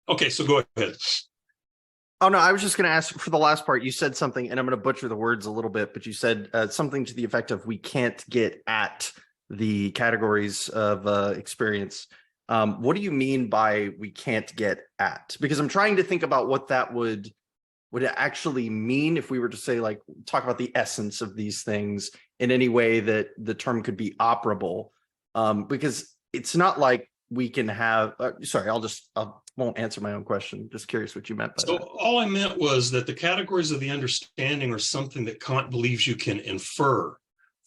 Okay, so go ahead. Oh, no, I was just going to ask for the last part. You said something, and I'm going to butcher the words a little bit, but you said something to the effect of we can't get at the categories of experience. What do you mean by we can't get at? Because I'm trying to think about what that would it actually mean if we were to say, like, talk about the essence of these things in any way that the term could be operable. Because it's not like we can have, sorry, I won't answer my own question. Just curious what you meant by So that. all I meant was that the categories of the understanding are something that Kant believes you can infer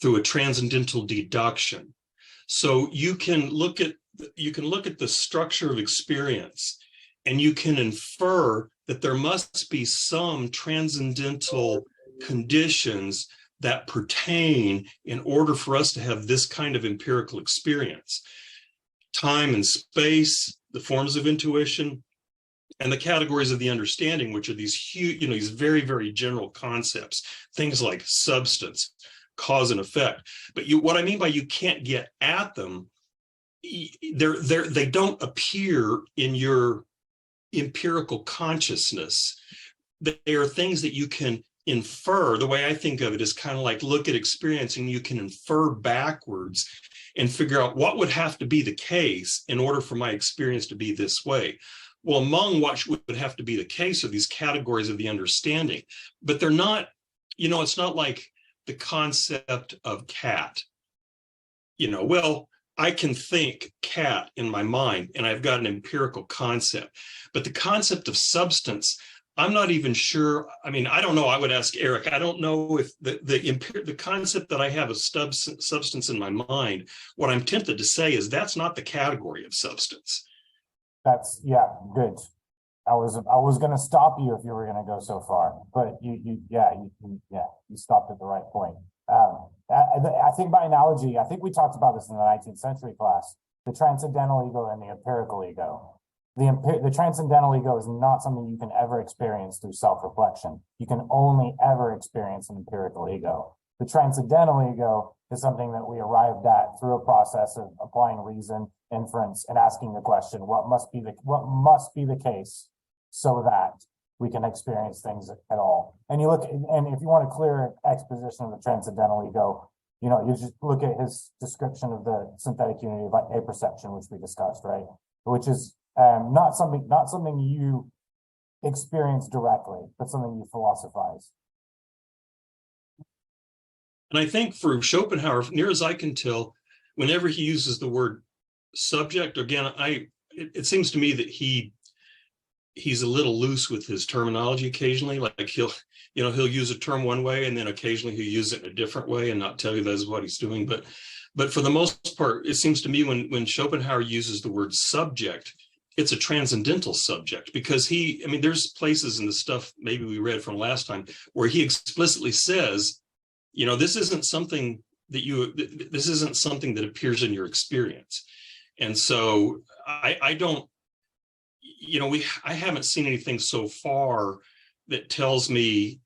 through a transcendental deduction. So you can look at the structure of experience, and you can infer that there must be some transcendental conditions that pertain in order for us to have this kind of empirical experience. Time and space, the forms of intuition, and the categories of the understanding, which are these huge, these very, very general concepts, things like substance, cause and effect. But what I mean by you can't get at them, they don't appear in your empirical consciousness. They are things that you can infer. The way I think of it is kind of like look at experience and you can infer backwards and figure out what would have to be the case in order for my experience to be this way. Well, among what would have to be the case are these categories of the understanding, but they're not, it's not like the concept of cat. Well, I can think cat in my mind and I've got an empirical concept, but the concept of substance, I'm not even sure. I mean, I don't know. I would ask Eric. I don't know if the concept that I have of substance in my mind, what I'm tempted to say is that's not the category of substance. That's good. I was gonna stop you if you were gonna go so far, but you stopped at the right point. I think by analogy, I think we talked about this in the 19th century class, the transcendental ego and the empirical ego. The transcendental ego is not something you can ever experience through self-reflection. You can only ever experience an empirical ego. The transcendental ego is something that we arrived at through a process of applying reason, inference, and asking the question, what must be the case so that we can experience things at all. And if you want a clear exposition of the transcendental ego, you just look at his description of the synthetic unity of apperception, which we discussed, right? Which is not something you experience directly, but something you philosophize. And I think for Schopenhauer, near as I can tell, whenever he uses the word subject, again, it seems to me that he's a little loose with his terminology occasionally. Like he'll use a term one way and then occasionally he'll use it in a different way and not tell you that's what he's doing. But for the most part, it seems to me when Schopenhauer uses the word subject, it's a transcendental subject, because there's places in the stuff maybe we read from last time where he explicitly says, this isn't something that appears in your experience. And so I don't, I haven't seen anything so far that tells me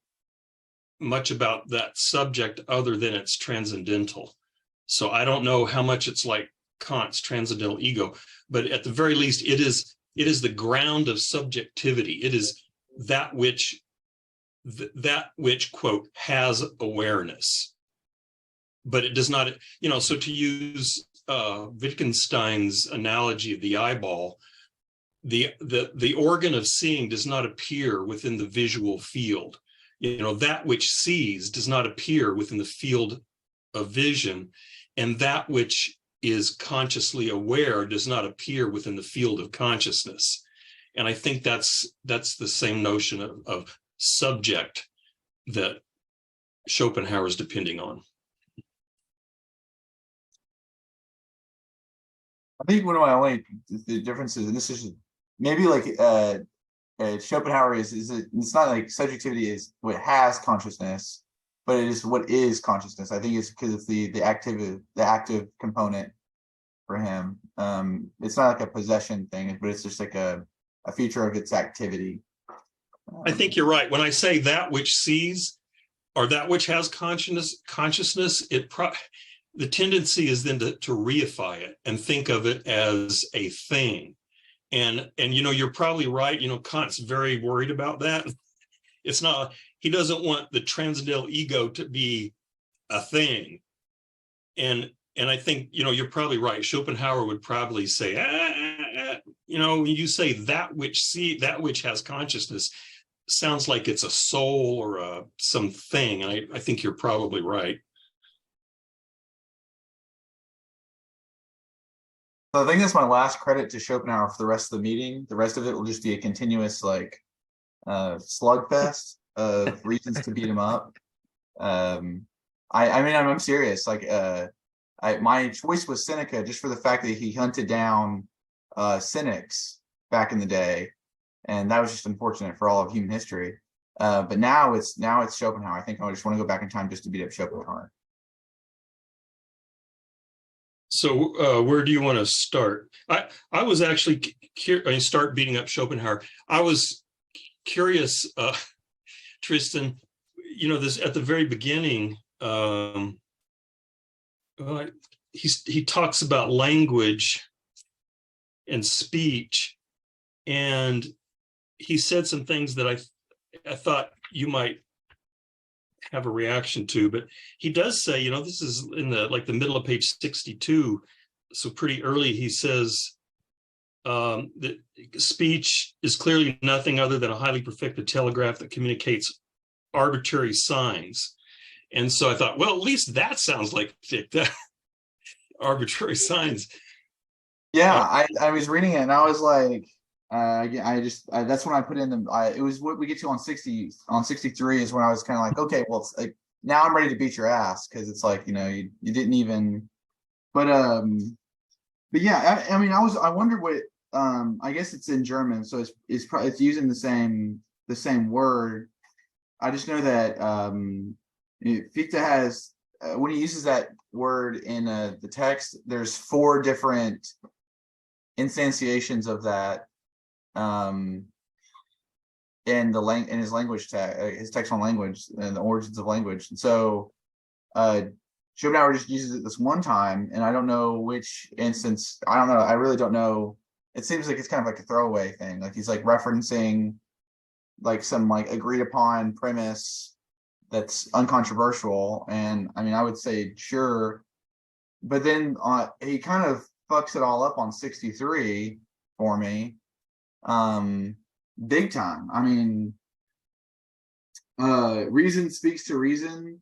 much about that subject other than it's transcendental. So I don't know how much it's like Kant's transcendental ego, but at the very least, it is the ground of subjectivity. It is that which quote has awareness, but it does not. So to use Wittgenstein's analogy of the eyeball, the organ of seeing does not appear within the visual field. That which sees does not appear within the field of vision, and that which is consciously aware does not appear within the field of consciousness. And I think that's the same notion of subject that Schopenhauer is depending on. I think one of my only differences, and this is maybe like Schopenhauer is it's not like subjectivity is what has consciousness, but it is what is consciousness. I think it's because it's the active component for him. It's not like a possession thing, but it's just like a feature of its activity. I think you're right. When I say that which sees or that which has consciousness, the tendency is then to reify it and think of it as a thing. And you're probably right. Kant's very worried about that. It's not, he doesn't want the transcendental ego to be a thing. And I think, you're probably right. Schopenhauer would probably say, when you say that which has consciousness, sounds like it's a soul or something. And I think you're probably right. So I think that's my last credit to Schopenhauer for the rest of the meeting. The rest of it will just be a continuous slugfest of reasons to beat him up. I mean, I'm serious. My choice was Seneca just for the fact that he hunted down cynics back in the day, and that was just unfortunate for all of human history. But now it's Schopenhauer. I think I just want to go back in time just to beat up Schopenhauer. So where do you want to start? I was actually start beating up Schopenhauer. I was curious, Tristan. This at the very beginning. He talks about language and speech, and he said some things that I thought you might have a reaction to, but he does say, this is in the middle of page 62, so pretty early. He says that speech is clearly nothing other than a highly perfected telegraph that communicates arbitrary signs. And so I thought, well, at least that sounds like Fichte. Arbitrary signs. Yeah, I was reading it and I was like, that's when I put in it was what we get to on 63 is when I was kind of like, okay, well, it's like now I'm ready to beat your ass because it's like, you didn't even, but yeah, I mean, I wonder what, I guess it's in German, so it's probably using the same word. I just know that Fichte has, when he uses that word in the text, there's 4 different instantiations of that in his language his textual language and the origins of language. And so Schopenhauer just uses it this one time, and I don't know which instance. I don't know. I really don't know. It seems like it's kind of like a throwaway thing. Like he's like referencing like some like agreed upon premise that's uncontroversial. And I mean, I would say sure, but then he kind of fucks it all up on 63 for me, big time. I mean, reason speaks to reason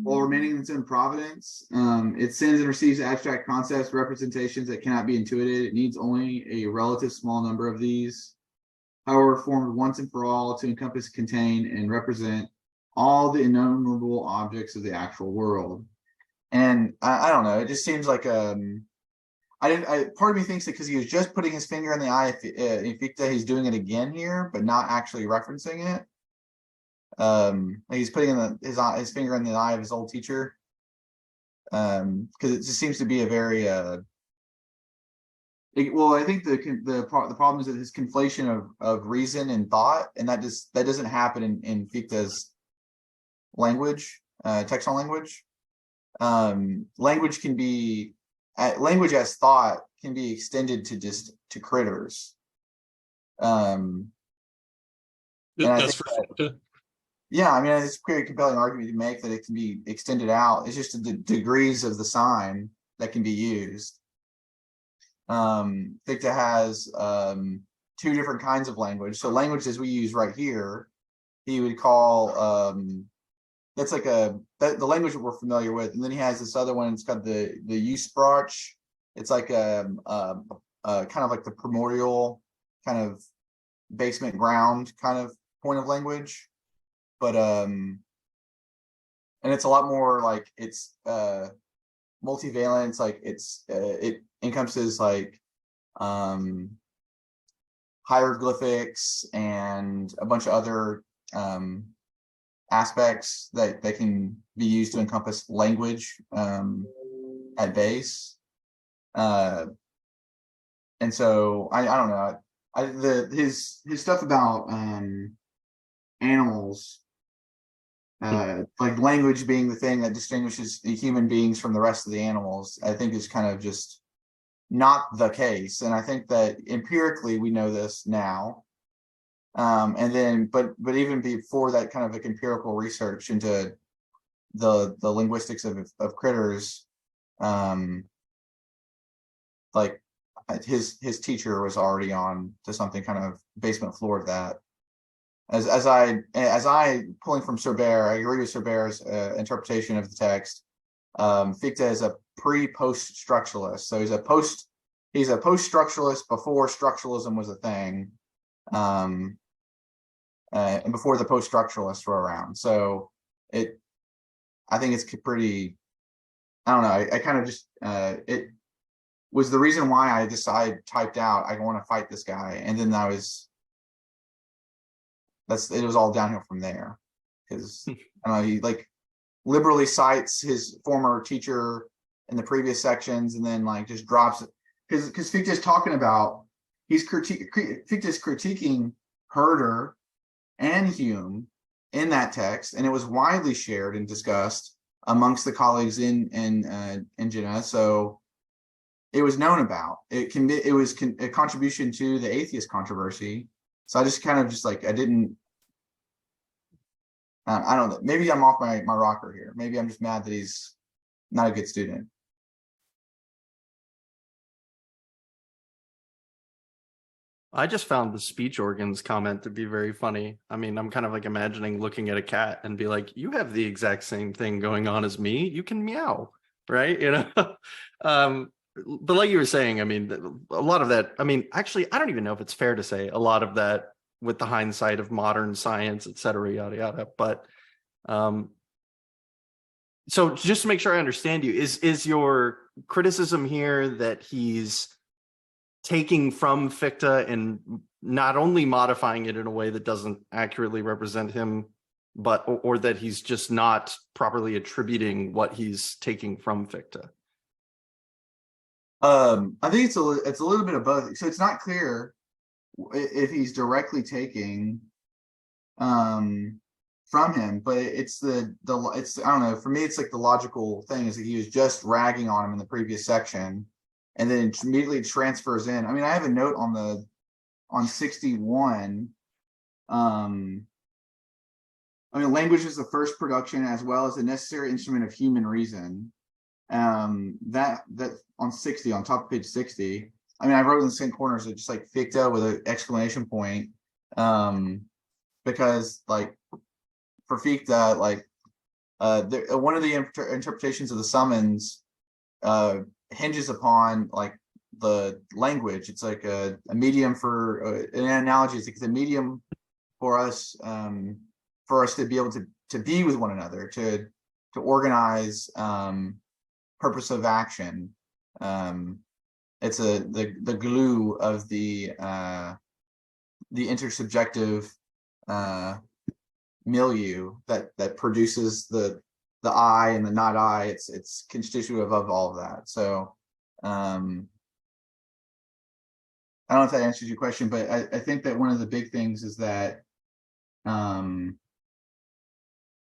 while remaining in its own providence. It sends and receives abstract concepts, representations that cannot be intuited. It needs only a relative small number of these, however formed once and for all, to encompass, contain, and represent all the innumerable objects of the actual world. And I don't know, it just seems like part of me thinks that because he was just putting his finger in the eye of Fichte, he's doing it again here, but not actually referencing it. He's putting his finger in the eye of his old teacher, because it just seems to be a very well, I think the problem is that his conflation of reason and thought, and that doesn't happen in Fichte's language, textual language. Language can be language as thought can be extended to critters. And That's for Fichte. Yeah, I mean, it's a pretty compelling argument to make that it can be extended out. It's just the degrees of the sign that can be used. Fichte has 2 different kinds of language. So language as we use right here, he would call that's like the language that we're familiar with. And then he has this other one. It's got the Usprach. It's like kind of like the primordial kind of basement ground kind of point of language. But and it's a lot more like it's multivalent. It's like it encompasses like hieroglyphics and a bunch of other aspects that can be used to encompass language at base. And so I don't know. His stuff about animals, like language being the thing that distinguishes the human beings from the rest of the animals, I think is kind of just not the case. And I think that empirically we know this now. And then, but even before that kind of like empirical research into the linguistics of critters, like his teacher was already on to something kind of basement floor of that. As I pulling from Cerbère, I agree with Cerbert's interpretation of the text. Fichte is a pre-post structuralist, so he's a post structuralist before structuralism was a thing, and before the post structuralists were around. So I think it's pretty. I don't know. I kind of just it was the reason why I typed out I want to fight this guy, and then it was all downhill from there, because I don't know, he like liberally cites his former teacher in the previous sections, and then like just drops it because Fichte is talking about Fichte is critiquing Herder and Hume in that text, and it was widely shared and discussed amongst the colleagues in Jena. So it was known about. It was a contribution to the atheist controversy. So I just kind of just like I don't know. Maybe I'm off my rocker here. Maybe I'm just mad that he's not a good student. I just found the speech organs comment to be very funny. I mean, I'm kind of like imagining looking at a cat and be like, you have the exact same thing going on as me. You can meow, right? You know? But like you were saying, I mean, a lot of that, I mean, actually, I don't even know if it's fair to say a lot of that with the hindsight of modern science, et cetera, yada, yada. But so just to make sure I understand you, is your criticism here that he's taking from Fichte and not only modifying it in a way that doesn't accurately represent him, but or that he's just not properly attributing what he's taking from Fichte? I think it's a little bit of both. So it's not clear if he's directly taking from him, but it's I don't know, for me it's like the logical thing is that he was just ragging on him in the previous section and then immediately transfers in. I mean, I have a note on 61. I mean, language is the first production as well as a necessary instrument of human reason. That on 60, on top of page 60. I mean, I wrote in the same corners, it's just like Fichte with an exclamation point. Because like for Fichte, like one of the interpretations of the summons hinges upon like the language. It's like a medium for an analogy. It's like a medium for us to be able to be with one another, to organize purpose of action. It's the glue of the intersubjective milieu that produces the I and the not I. It's constitutive of all of that. So I don't know if that answers your question, but I think that one of the big things is that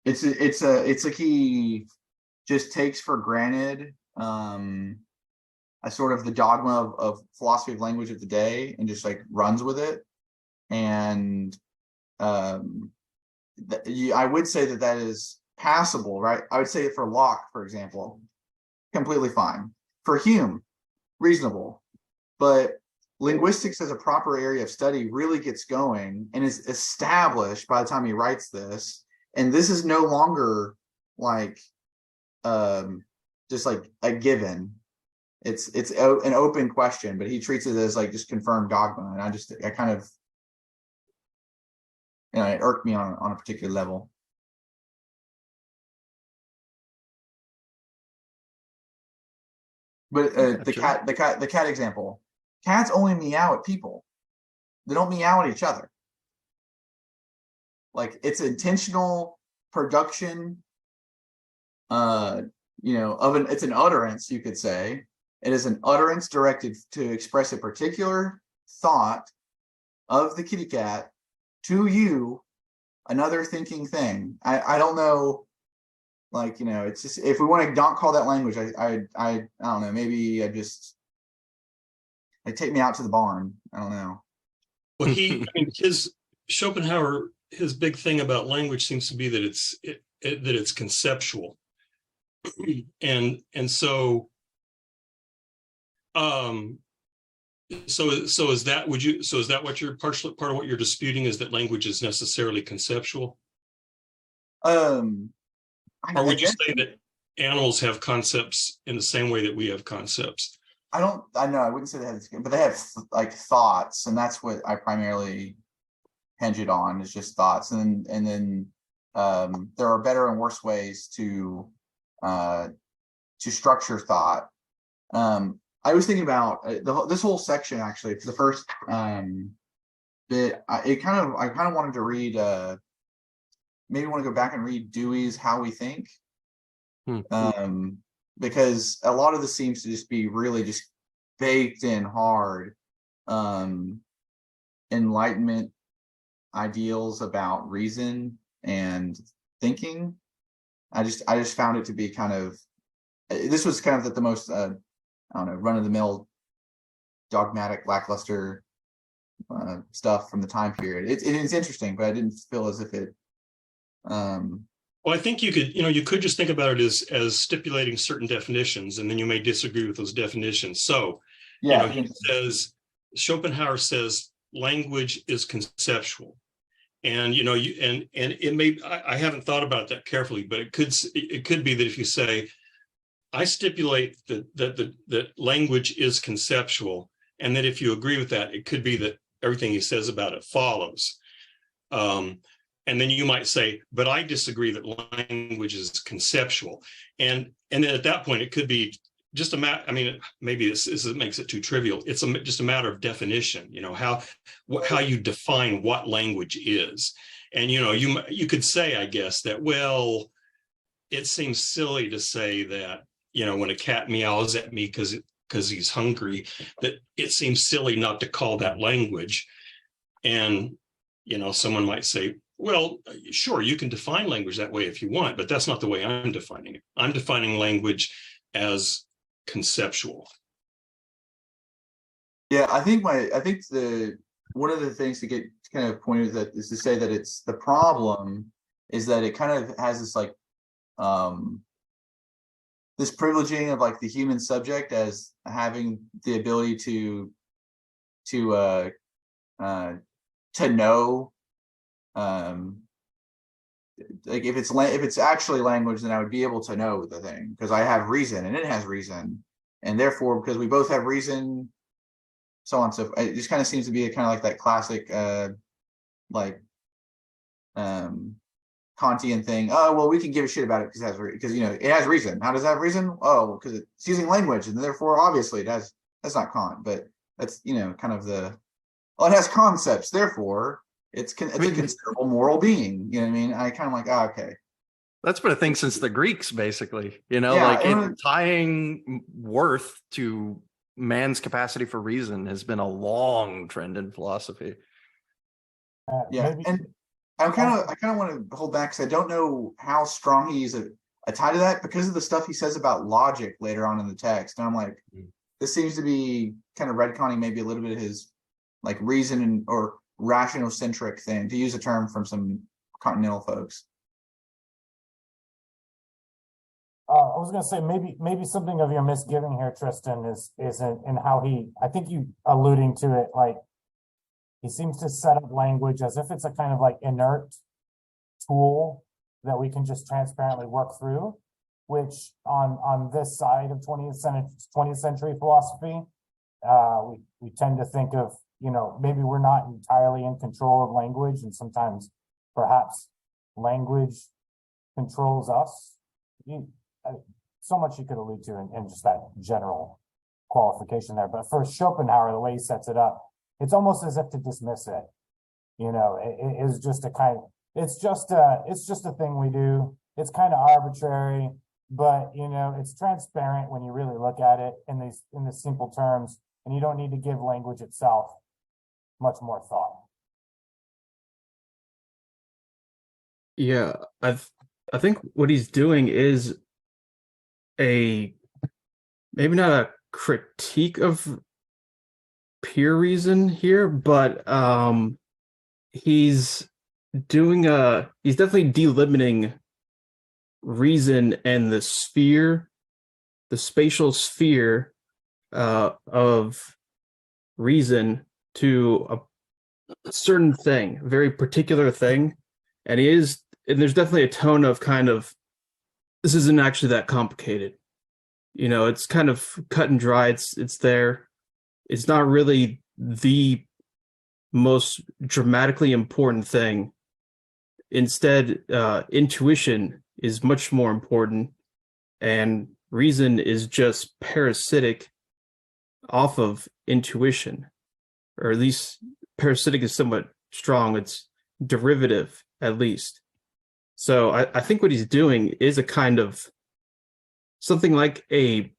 it's like he just takes for granted a sort of the dogma of philosophy of language of the day and just like runs with it. And I would say that is passable, right? I would say for Locke, for example, completely fine. For Hume, reasonable. But linguistics as a proper area of study really gets going and is established by the time he writes this. And this is no longer like just like a given. It's an open question, but he treats it as like just confirmed dogma. And I kind of, it irked me on a particular level. But the cat example, cats only meow at people. They don't meow at each other. Like it's intentional production, it's an utterance, you could say. It is an utterance directed to express a particular thought of the kitty cat to you, another thinking thing. I don't know, like, it's just, if we want to not call that language, I don't know, maybe I just Like take me out to the barn. I don't know. Well, I mean, Schopenhauer, his big thing about language seems to be that it's conceptual, and so so is that what you're part of what you're disputing, is that language is necessarily conceptual? Um, Or I would you guess say that animals have concepts in the same way that we have concepts? I don't. I know I wouldn't say they have, but they have like thoughts, and that's what I primarily hinge it on, is just thoughts, and then there are better and worse ways to structure thought. I was thinking about this whole section actually for the first bit. I kind of wanted to read. Maybe want to go back and read Dewey's How We Think. Because a lot of this seems to just be really just baked in hard Enlightenment ideals about reason and thinking. I just found it to be kind of, this was kind of the most I don't know, run-of-the-mill dogmatic lackluster stuff from the time period. It's interesting, but I didn't feel as if it Well, I think you could just think about it as stipulating certain definitions, and then you may disagree with those definitions. So, yeah, Schopenhauer says language is conceptual, and and it may, I haven't thought about that carefully, but it could be that if you say, I stipulate that language is conceptual, and that if you agree with that, it could be that everything he says about it follows. And then you might say, but I disagree that language is conceptual. And then at that point, it could be just a matter, I mean, maybe this makes it too trivial. It's just a matter of definition, how you define what language is. And, you could say, I guess, that, well, it seems silly to say that, when a cat meows at me because he's hungry, that it seems silly not to call that language. And, someone might say, well, sure, you can define language that way if you want, but that's not the way I'm defining it. I'm defining language as conceptual. Yeah, I think one of the things to get kind of pointed at is to say that it's the problem is that it kind of has this like this privileging of like the human subject as having the ability to know, like if it's actually language, then I would be able to know the thing because I have reason and it has reason, and therefore because we both have reason, so on. So it just kind of seems to be a kind of like that classic Kantian thing. Oh well, we can give a shit about it because it has reason. How does that have reason? Oh, because it's using language, and therefore obviously it has. That's not Kant, but that's kind of the. Well, it has concepts, therefore it's a considerable moral being. You know what I mean? I kind of like, okay. That's been a thing since the Greeks, basically. Tying worth to man's capacity for reason has been a long trend in philosophy. And I kind of want to hold back because I don't know how strong he's a tie to that because of the stuff he says about logic later on in the text. And I'm like, this seems to be kind of retconning maybe a little bit of his like reason or rational centric thing, to use a term from some continental folks. I was going to say maybe something of your misgiving here, Tristan, is in how I think you alluding to it, like he seems to set up language as if it's a kind of like inert tool that we can just transparently work through, which on this side of 20th century philosophy, we tend to think of, maybe we're not entirely in control of language, and sometimes perhaps language controls us. So much you could allude to in just that general qualification there. But for Schopenhauer, the way he sets it up, it's almost as if to dismiss it. It is just it's just a thing we do. It's kind of arbitrary, but it's transparent when you really look at it in the simple terms, and you don't need to give language itself much more thought. Yeah, I think what he's doing is maybe not a critique of pure reason here, but he's he's definitely delimiting reason and the sphere, the spatial sphere of reason to a certain thing, a very particular thing. And there's definitely a tone of kind of, this isn't actually that complicated. You know, it's kind of cut and dry. It's there. It's not really the most dramatically important thing. Instead, intuition is much more important, and reason is just parasitic off of intuition, or at least parasitic is somewhat strong. It's derivative, at least. So I think what he's doing is a kind of something like a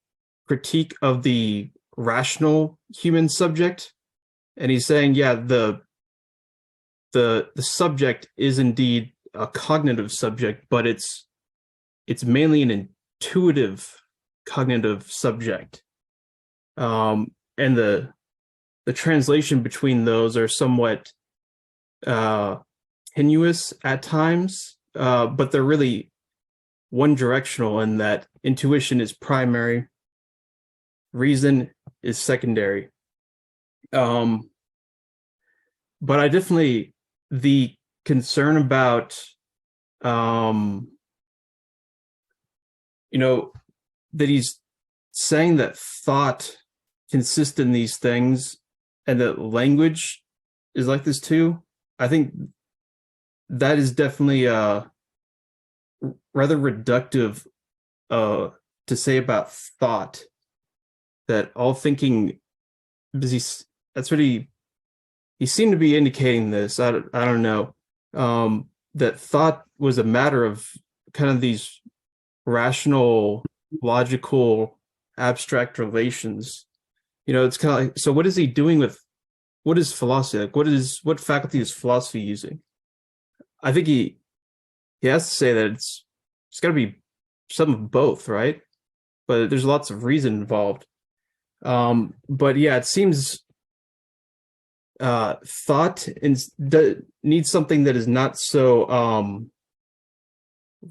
critique of the rational human subject. And he's saying, yeah, the subject is indeed a cognitive subject, but it's mainly an intuitive cognitive subject. And the translation between those are somewhat tenuous at times, but they're really one directional in that intuition is primary, reason is secondary. But I definitely, the concern about, that he's saying that thought consists in these things and that language is like this too. I think that is definitely rather reductive to say about thought, that all thinking, because that's what he seemed to be indicating this. I don't know, that thought was a matter of kind of these rational, logical, abstract relations. It's kind of like, so what is he doing with, what is philosophy? Like, what faculty is philosophy using? I think he has to say that it's got to be some of both, right? But there's lots of reason involved. But yeah, it seems thought needs something that is not so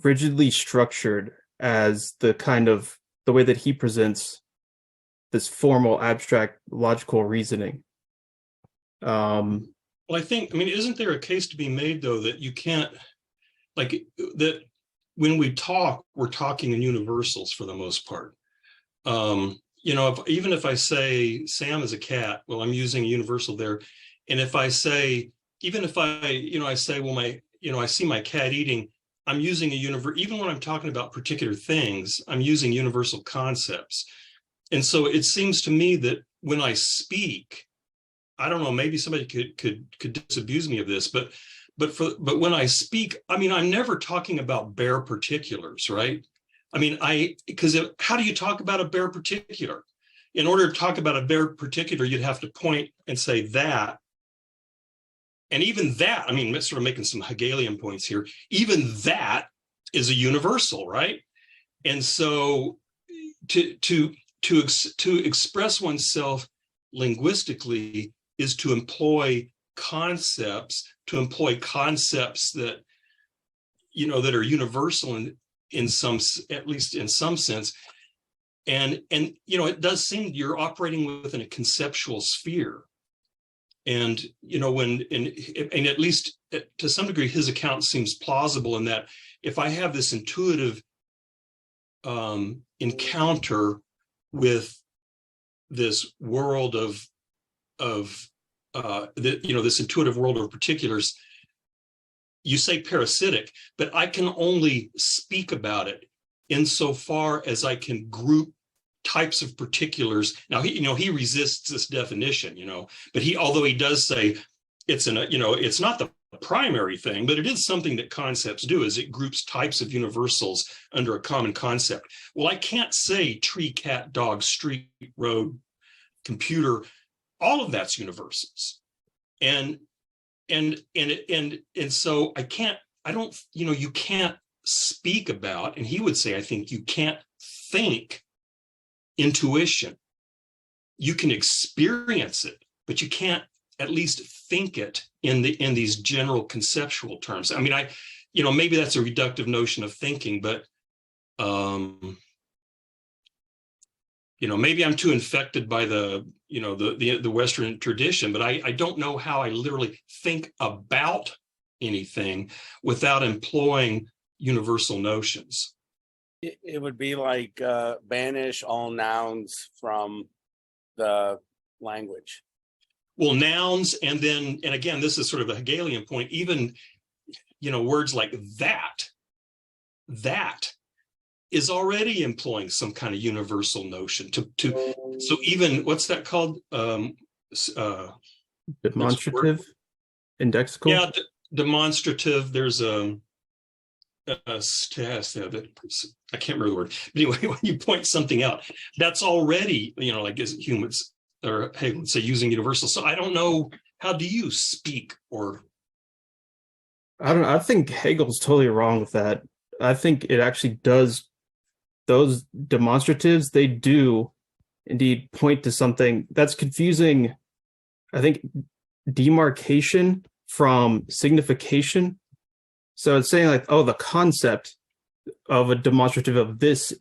rigidly structured as the way that he presents this formal, abstract, logical reasoning. Well, isn't there a case to be made, though, that you can't, like, that when we talk, we're talking in universals for the most part. Even if I say Sam is a cat, well, I'm using a universal there. And if I say, even if I say, well, I see my cat eating, I'm using a universe. Even when I'm talking about particular things, I'm using universal concepts. And so it seems to me that when I speak, I don't know, maybe somebody could disabuse me of this, but when I speak, I'm never talking about bare particulars, right? Because how do you talk about a bare particular? In order to talk about a bare particular, you'd have to point and say that. And even that, sort of making some Hegelian points here, even that is a universal, right? And so to express oneself linguistically is to employ concepts that, that are universal in some, at least in some sense. And it does seem you're operating within a conceptual sphere. And, and at least to some degree, his account seems plausible in that if I have this intuitive encounter with this world this intuitive world of particulars, you say parasitic, but I can only speak about it insofar as I can group types of particulars. Now, he resists this definition, but although he does say it's it's not the primary thing, but it is something that concepts do, is it groups types of universals under a common concept. Well, I can't say tree, cat, dog, street, road, computer, all of that's universals. And so you can't speak about, and he would say, I think you can't think intuition. You can experience it, but you can't at least think it in these general conceptual terms. I mean, maybe that's a reductive notion of thinking, but maybe I'm too infected by the Western tradition, but I don't know how I literally think about anything without employing universal notions. It would be like banish all nouns from the language. Well, nouns, and again, this is sort of a Hegelian point, even, words like that is already employing some kind of universal notion so even, what's that called? Demonstrative, indexical. Yeah, demonstrative. There's a test. I can't remember the word. But anyway, when you point something out, that's already, like as humans, or hey, let's say using universal. So I don't know, how do you speak? Or I don't know. I think Hegel's totally wrong with that. I think it actually does. Those demonstratives, they do indeed point to something that's confusing. I think demarcation from signification. So it's saying like, oh, the concept of a demonstrative of this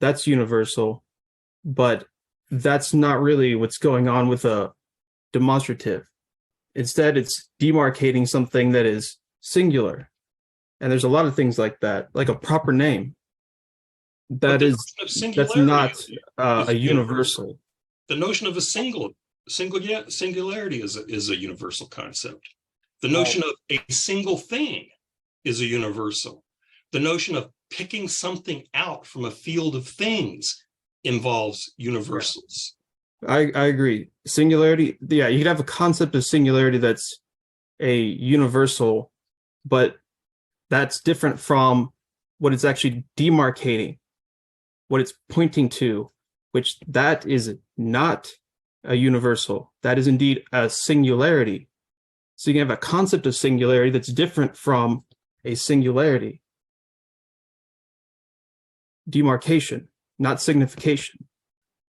that's universal, but that's not really what's going on with a demonstrative. Instead, it's demarcating something that is singular. And there's a lot of things like that, like a proper name. That's not a universal. The notion of a singularity is a universal concept. The notion of a single thing is a universal. The notion of picking something out from a field of things involves universals. I agree. Singularity, yeah, you could have a concept of singularity that's a universal, but that's different from what it's actually demarcating, what it's pointing to, which that is not a universal. That is indeed a singularity. So you can have a concept of singularity that's different from a singularity. Demarcation, not signification.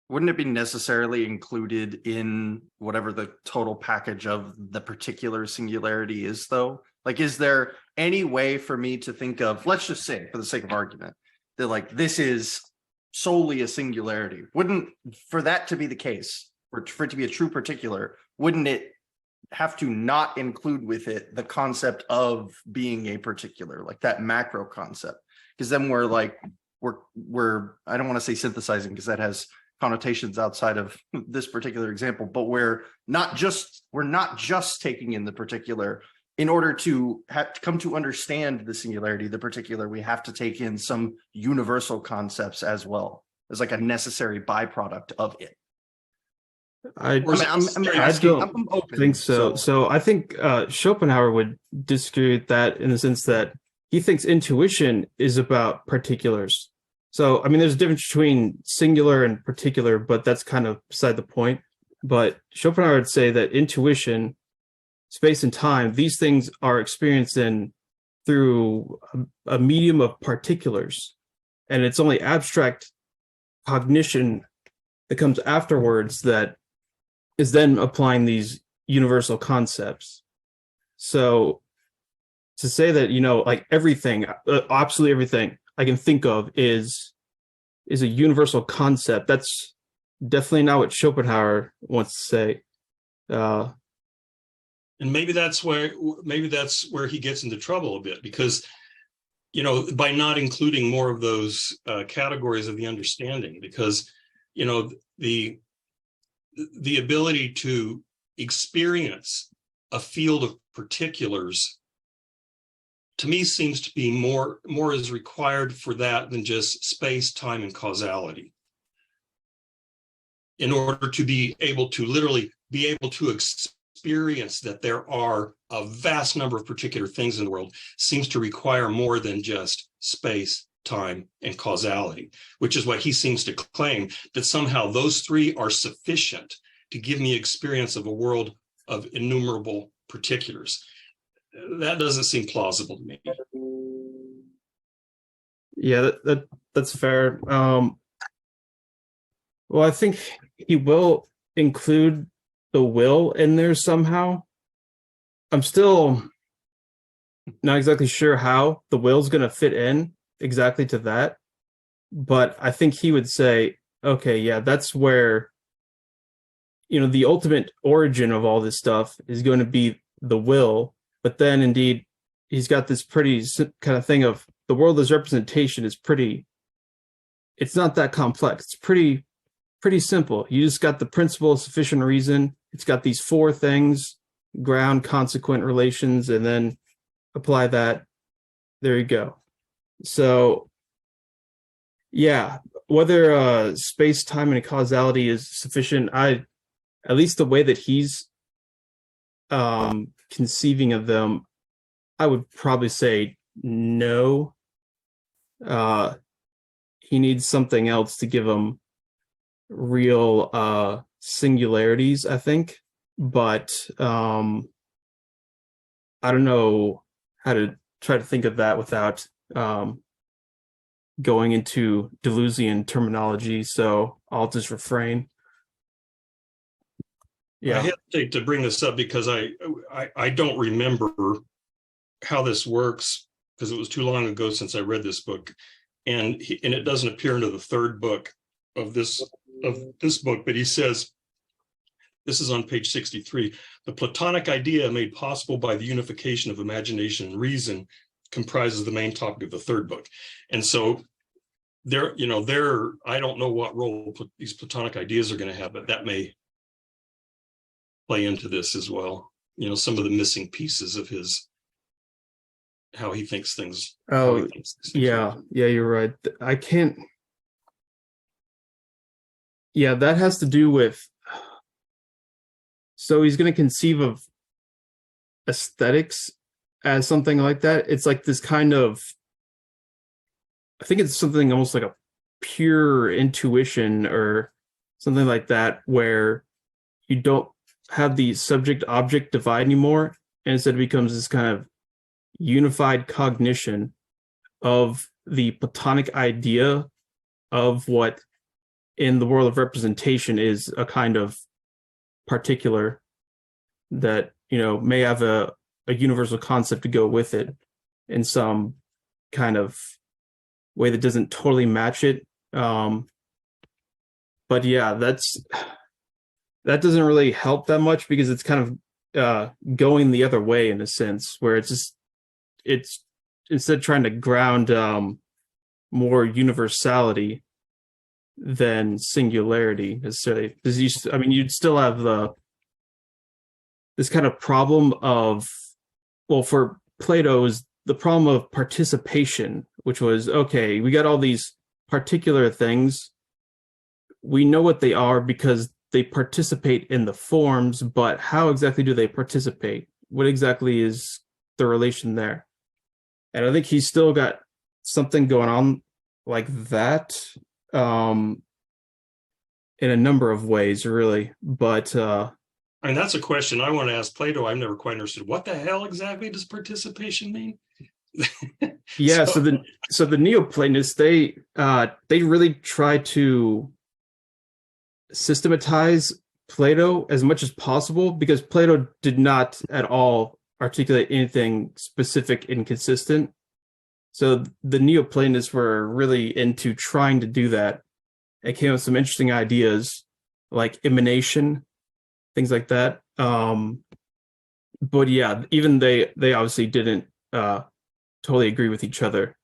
Wouldn't it be necessarily included in whatever the total package of the particular singularity is, though? Like, is there any way for me to think of, let's just say, for the sake of argument, that like this is solely a singularity? Wouldn't, for that to be the case, or for it to be a true particular, wouldn't it have to not include with it the concept of being a particular, like that macro concept? Because then we're I don't want to say synthesizing, because that has connotations outside of this particular example, but we're not just taking in the particular. In order to come to understand the singularity, the particular, we have to take in some universal concepts as well as like a necessary byproduct of it. I don't think so. So I think Schopenhauer would disagree with that in the sense that he thinks intuition is about particulars. So, I mean, there's a difference between singular and particular, but that's kind of beside the point. But Schopenhauer would say that intuition, space and time, these things are experienced through a medium of particulars. And it's only abstract cognition that comes afterwards that is then applying these universal concepts. So to say that, like everything, absolutely everything I can think of is a universal concept, that's definitely not what Schopenhauer wants to say. And maybe that's where he gets into trouble a bit, because by not including more of those categories of the understanding, because the ability to experience a field of particulars, to me, seems to be more is required for that than just space, time, and causality. In order to be able to literally be able to experience that there are a vast number of particular things in the world, seems to require more than just space, time, and causality, which is what he seems to claim, that somehow those three are sufficient to give me experience of a world of innumerable particulars. That doesn't seem plausible to me. Yeah, that's fair. Well, I think he will include the will in there somehow. I'm still not exactly sure how the will's going to fit in exactly to that, but I think he would say, okay, yeah, that's where, the ultimate origin of all this stuff is going to be the will. But then indeed, he's got this pretty kind of thing of the world as representation is it's not that complex. It's pretty simple. You just got the principle of sufficient reason. It's got these four things: ground, consequent, relations, and then apply that. There you go. So yeah, whether space, time, and causality is sufficient, at least the way that he's conceiving of them, I would probably say no. He needs something else to give him real singularities, I think. But I don't know how to try to think of that without going into Deleuzian terminology, so I'll just refrain. I hesitate to bring this up because I don't remember how this works because it was too long ago since I read this book, and it doesn't appear into the third book of this book. But he says, this is on page 63, the Platonic idea made possible by the unification of imagination and reason comprises the main topic of the third book. And so I don't know what role these Platonic ideas are going to have, but that may play into this as well. Some of the missing pieces of how he thinks things. Oh, yeah, you're right. I can't. Yeah, that has to do with. So he's going to conceive of aesthetics as something like that. It's like this kind of. I think it's something almost like a pure intuition or something like that, where you don't have the subject-object divide anymore, and instead it becomes this kind of unified cognition of the Platonic idea of what in the world of representation is a kind of particular that, may have a universal concept to go with it in some kind of way that doesn't totally match it. But yeah, that doesn't really help that much because it's kind of going the other way in a sense, where it's instead trying to ground more universality than singularity necessarily. Because you'd still have this kind of problem of, well, for Plato is the problem of participation, which was, okay, we got all these particular things. We know what they are because they participate in the forms, but how exactly do they participate? What exactly is the relation there? And I think he's still got something going on like that in a number of ways, really. But that's a question I want to ask Plato. I've never quite understood. What the hell exactly does participation mean? Yeah, so the Neoplatonists, they really try to systematize Plato as much as possible, because Plato did not at all articulate anything specific and consistent. So the Neoplatonists were really into trying to do that. It came up with some interesting ideas like emanation, things like that. But yeah, even they obviously didn't totally agree with each other.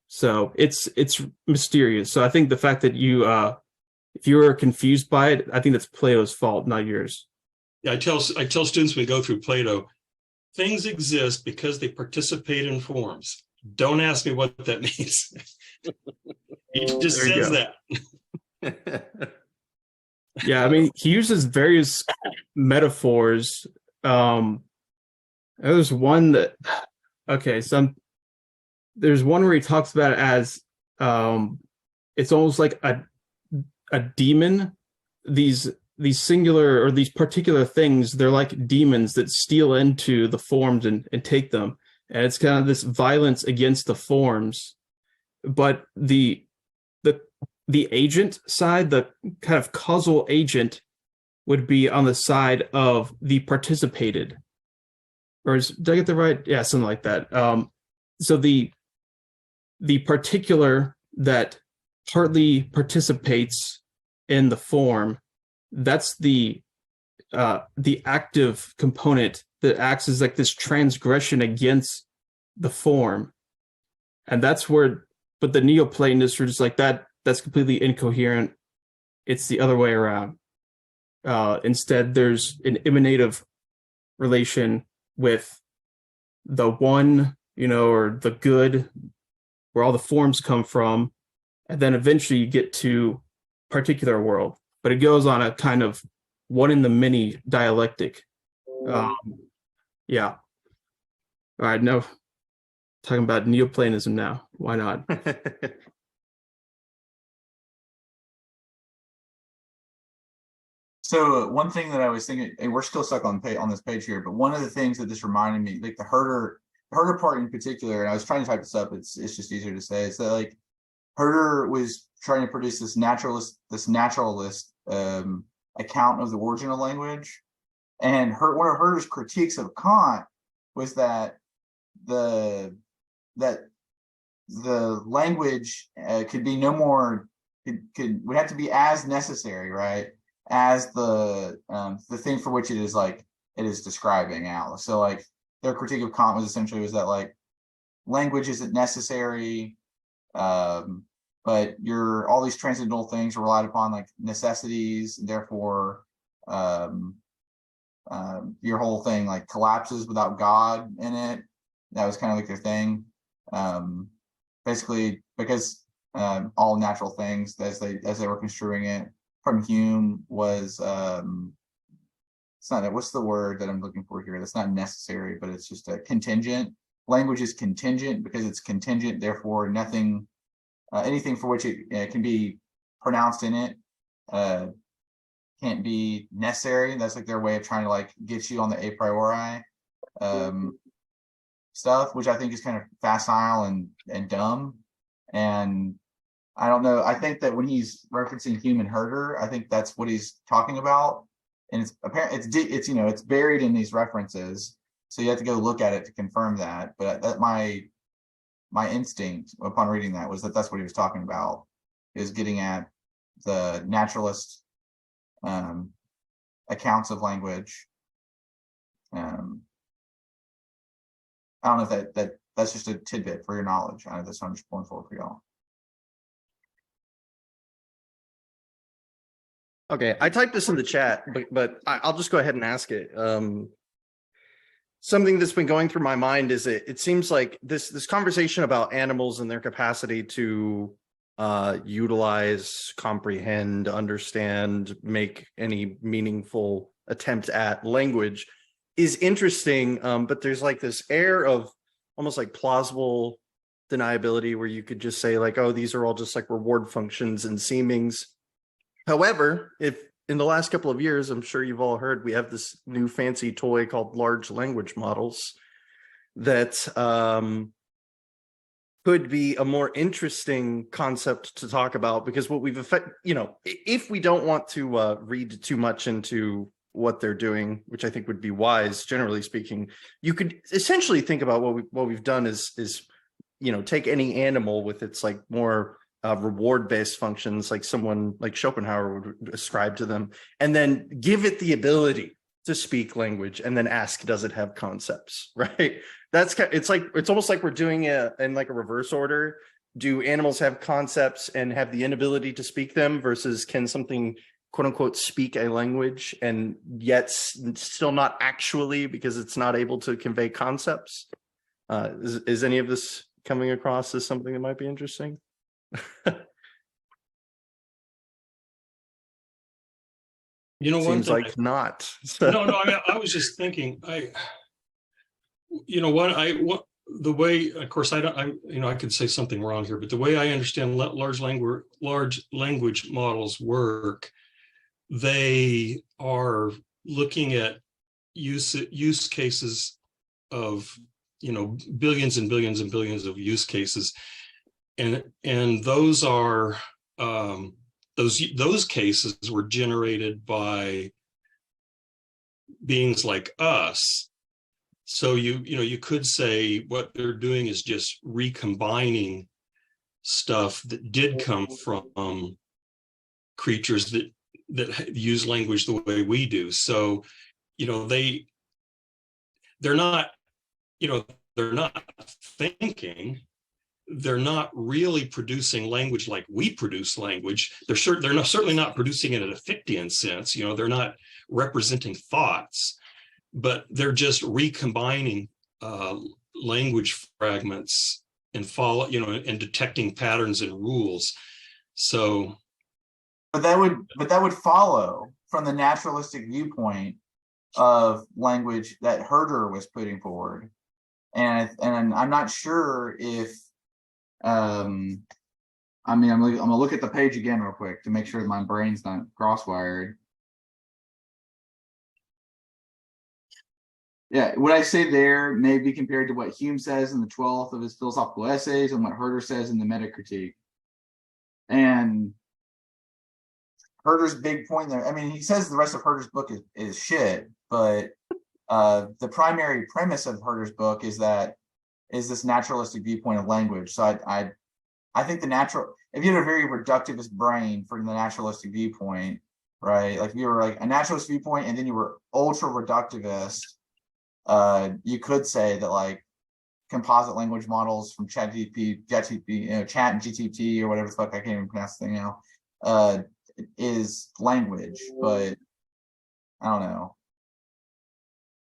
So it's mysterious. So I think the fact that if you were confused by it, I think that's Plato's fault, not yours. Yeah, I tell students when we go through Plato, things exist because they participate in forms. Don't ask me what that means. He just says that. Yeah, he uses various metaphors. There's one that, okay, there's one where he talks about it as it's almost like a demon. These singular or these particular things, they're like demons that steal into the forms and take them. And it's kind of this violence against the forms. But the agent side, the kind of causal agent, would be on the side of the participated. Did I get that right? Yeah, something like that. So the particular that partly participates in the form, that's the active component that acts as like this transgression against the form. And that's where, but the Neoplatonists were just like that's completely incoherent. It's the other way around. Instead, there's an emanative relation with the one, or the good, where all the forms come from, and then eventually you get to particular world. But it goes on a kind of one in the many dialectic. Yeah. All right, no, talking about Neoplatonism now. Why not? So one thing that I was thinking, and we're still stuck on this page here, but one of the things that this reminded me, like the Herder part in particular, and I was trying to type this up, it's just easier to say, is that like Herder was trying to produce this naturalist account of the origin of language. And one of Herder's critiques of Kant was that the language could be no more, would have to be as necessary, right, as the thing for which it is describing out. So like their critique of Kant was that like language isn't necessary, but all these transcendental things are relied upon like necessities, and therefore your whole thing like collapses without God in it. That was kind of like their thing. Basically because all natural things as they were construing it from Hume was it's not, what's the word that I'm looking for here? That's not necessary, but it's just a contingent. Language is contingent because it's contingent, therefore nothing, anything for which it can be pronounced in it can't be necessary. That's like their way of trying to like get you on the a priori stuff, which I think is kind of facile and dumb. And I don't know. I think that when he's referencing Hume and Herder, I think that's what he's talking about. And it's apparent it's buried in these references, so you have to go look at it to confirm that. But that my instinct upon reading that was that that's what he was talking about, is getting at the naturalist accounts of language. I don't know if that's just a tidbit for your knowledge. I know that's what I'm just pulling forward for y'all. Okay, I typed this in the chat, but I'll just go ahead and ask it. Something that's been going through my mind is it seems like this conversation about animals and their capacity to utilize, comprehend, understand, make any meaningful attempt at language is interesting, but there's like this air of almost like plausible deniability where you could just say like, oh, these are all just like reward functions and seemings. However, if in the last couple of years, I'm sure you've all heard, we have this new fancy toy called large language models that could be a more interesting concept to talk about, because what we've if we don't want to read too much into what they're doing, which I think would be wise, generally speaking, you could essentially think about what we've done is take any animal with its like more reward-based functions, like someone like Schopenhauer would ascribe to them, and then give it the ability to speak language, and then ask, does it have concepts? Right? It's almost like we're doing it in like a reverse order. Do animals have concepts and have the inability to speak them, versus can something quote unquote speak a language and yet still not actually, because it's not able to convey concepts? Is any of this coming across as something that might be interesting? Seems like not. No, I was just thinking, the way, of course, I could say something wrong here, but the way I understand large language models work, they are looking at use cases of, billions and billions and billions of use cases. And those are those cases were generated by beings like us. So you could say what they're doing is just recombining stuff that did come from creatures that use language the way we do. So, they're not, they're not thinking. They're not really producing language like we produce language. They're certainly not producing it in a Fichtean sense. They're not representing thoughts, but they're just recombining language fragments and and detecting patterns and rules. So, but that would follow from the naturalistic viewpoint of language that Herder was putting forward, and I'm not sure if I'm gonna look at the page again real quick to make sure my brain's not cross-wired. Yeah, what I say there may be compared to what Hume says in the 12th of his philosophical essays and what Herder says in the Metacritique. And Herder's big point there, he says the rest of Herder's book is shit, but the primary premise of Herder's book is this naturalistic viewpoint of language. So I think if you had a very reductivist brain for the naturalistic viewpoint, right? Like if you were like a naturalist viewpoint and then you were ultra reductivist, you could say that like composite language models from Chat and GTP or whatever the fuck, I can't even pronounce the thing now, is language, but I don't know.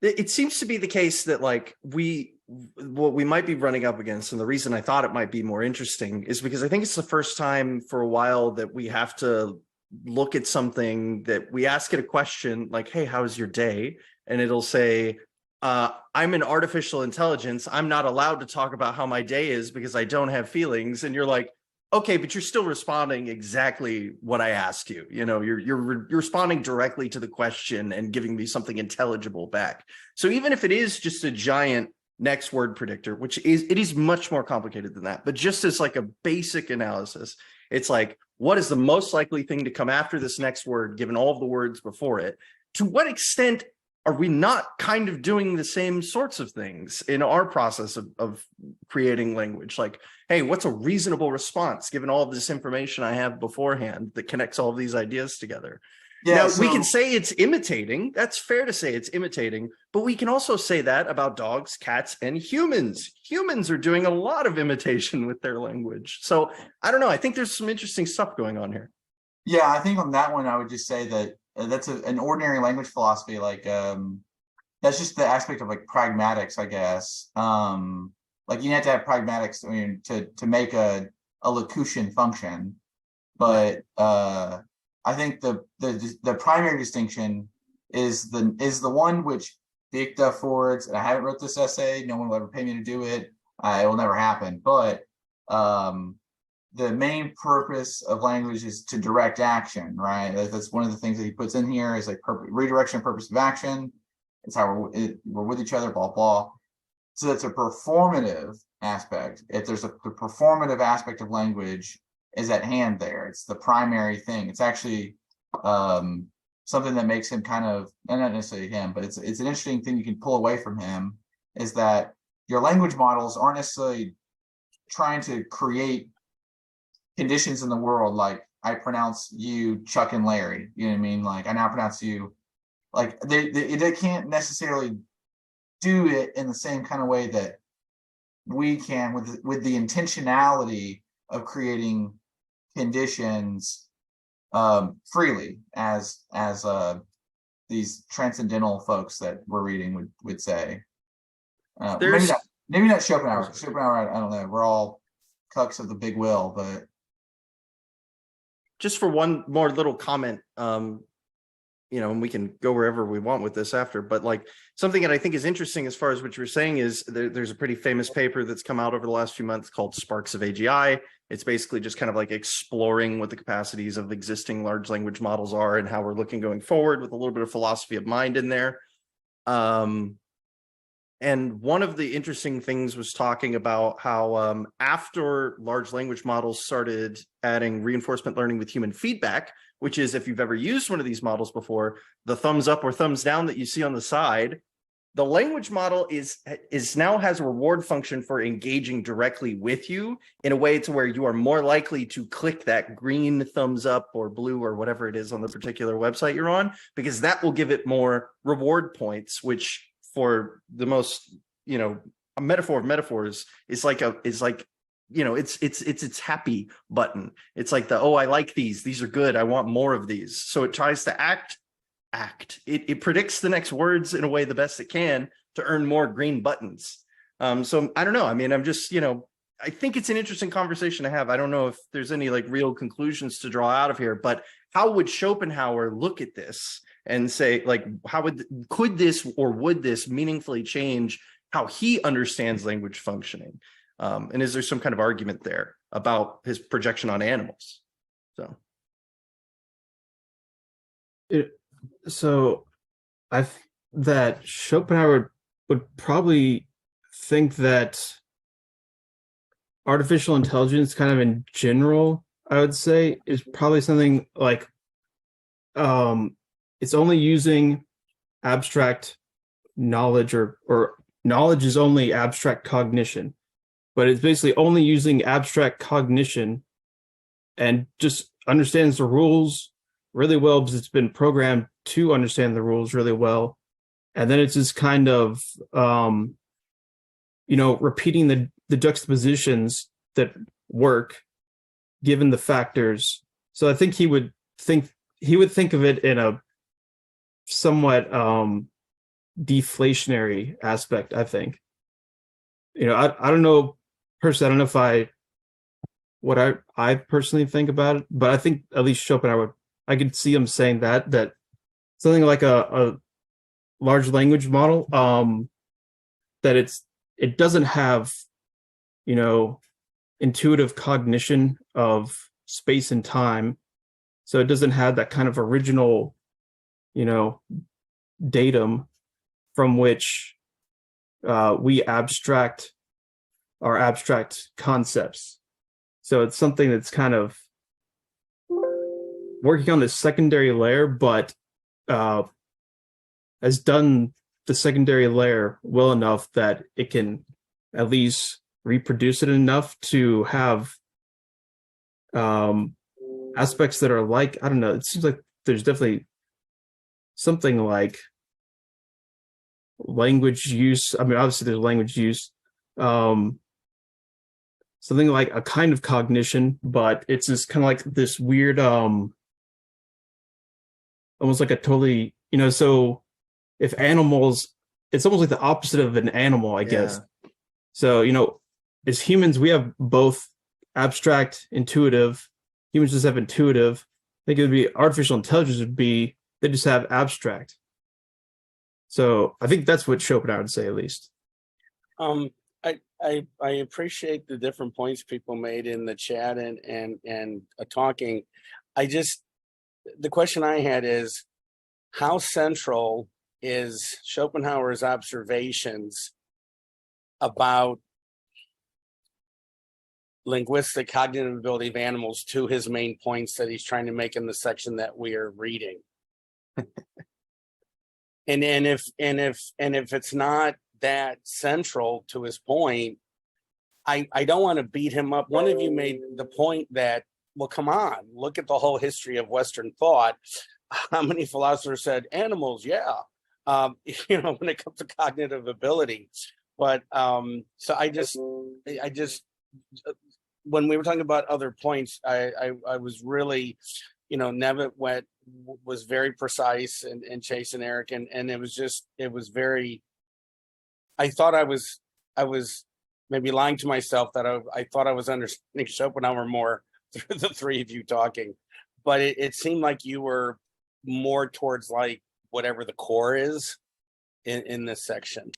It seems to be the case that like what we might be running up against, and the reason I thought it might be more interesting is because I think it's the first time for a while that we have to look at something that we ask it a question like, hey, how's your day? And it'll say, I'm an artificial intelligence. I'm not allowed to talk about how my day is because I don't have feelings. And you're like, okay, but you're still responding exactly what I asked you. You're responding directly to the question and giving me something intelligible back. So even if it is just a giant next word predictor, it is much more complicated than that, but just as like a basic analysis, it's like, what is the most likely thing to come after this next word, given all of the words before it? To what extent are we not kind of doing the same sorts of things in our process of creating language? Like, hey, what's a reasonable response given all of this information I have beforehand that connects all of these ideas together? Yeah, now, we can say it's imitating. That's fair to say it's imitating, but we can also say that about dogs, cats, and humans. Humans are doing a lot of imitation with their language. So I don't know. I think there's some interesting stuff going on here. Yeah, I think on that one, I would just say that that's an ordinary language philosophy. Like that's just the aspect of like pragmatics, I guess. Like you have to have pragmatics to make a locution function. But I think the primary distinction is the one which Fichte affords, and I haven't wrote this essay. No one will ever pay me to do it. It will never happen. But the main purpose of language is to direct action, right? That's one of the things that he puts in here is like redirection, purpose of action. It's how we're with each other, blah, blah. So that's a performative aspect. If there's the performative aspect of language is at hand there. It's the primary thing. It's actually something that makes him kind of, and not necessarily him, but it's an interesting thing you can pull away from him is that your language models aren't necessarily trying to create conditions in the world like I pronounce you Chuck and Larry, you know what I mean? Like I now pronounce you, like they can't necessarily do it in the same kind of way that we can with the intentionality of creating conditions freely as these transcendental folks that we're reading would say. Maybe not Schopenhauer. Schopenhauer, I don't know. We're all cucks of the big will, but just for one more little comment, and we can go wherever we want with this after, but like something that I think is interesting as far as what you're saying is there's a pretty famous paper that's come out over the last few months called Sparks of AGI. It's basically just kind of like exploring what the capacities of existing large language models are and how we're looking going forward with a little bit of philosophy of mind in there. And one of the interesting things was talking about how after large language models started adding reinforcement learning with human feedback, which is if you've ever used one of these models before, the thumbs up or thumbs down that you see on the side, the language model is now has a reward function for engaging directly with you in a way to where you are more likely to click that green thumbs up or blue or whatever it is on the particular website you're on, because that will give it more reward points, which for the most, a metaphor of metaphors is like it's happy button. It's like oh, I like these are good, I want more of these. So it tries to act. It predicts the next words in a way the best it can to earn more green buttons. So I don't know. I mean, I'm just, I think it's an interesting conversation to have. I don't know if there's any like real conclusions to draw out of here, but how would Schopenhauer look at this and say, like, could this or would this meaningfully change how he understands language functioning? And is there some kind of argument there about his projection on animals? So that Schopenhauer would probably think that artificial intelligence kind of in general, I would say, is probably something like it's only using abstract knowledge or knowledge is only abstract cognition, but it's basically only using abstract cognition and just understands the rules really well because it's been programmed to understand the rules really well. And then it's just kind of, repeating the juxtapositions that work given the factors. So I think he would think of it in a somewhat deflationary aspect, I think. I don't know personally, I don't know if what I personally think about it, but I think at least Schopenhauer, I could see him saying that something like a large language model, that it doesn't have, intuitive cognition of space and time. So it doesn't have that kind of original, datum from which we abstract our abstract concepts. So it's something that's kind of working on the secondary layer, but has done the secondary layer well enough that it can at least reproduce it enough to have aspects that are like, I don't know, it seems like there's definitely something like language use. I mean, obviously there's language use, something like a kind of cognition, but it's just kind of like this weird, almost like a totally, so if animals, it's almost like the opposite of an animal, I guess. So, as humans, we have both abstract, intuitive. Humans just have intuitive. I think it would be artificial intelligence would be, they just have abstract. So I think that's what Schopenhauer would say, at least. I appreciate the different points people made in the chat and talking. The question I had is, how central is Schopenhauer's observations about linguistic cognitive ability of animals to his main points that he's trying to make in the section that we are reading? and if it's not that central to his point, I don't want to beat him up. One of you made the point that, well, come on, look at the whole history of Western thought. How many philosophers said animals? Yeah. When it comes to cognitive ability. But so I just when we were talking about other points, I was really, Nevitt was very precise and Chase and Eric, and it was very, I thought I was maybe lying to myself that I thought I was understanding Schopenhauer more through the three of you talking, but it seemed like you were more towards like whatever the core is in this section.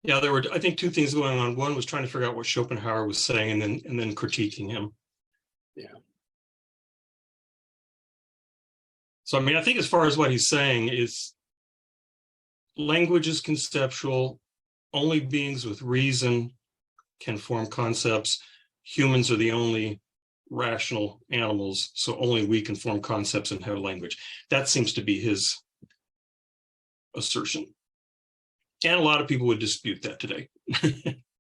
Yeah, there were, I think, two things going on. One was trying to figure out what Schopenhauer was saying and then critiquing him. Yeah. So, I mean, I think as far as what he's saying is language is conceptual. Only beings with reason can form concepts. Humans are the only rational animals, so only we can form concepts and have language. That seems to be his assertion. And a lot of people would dispute that today.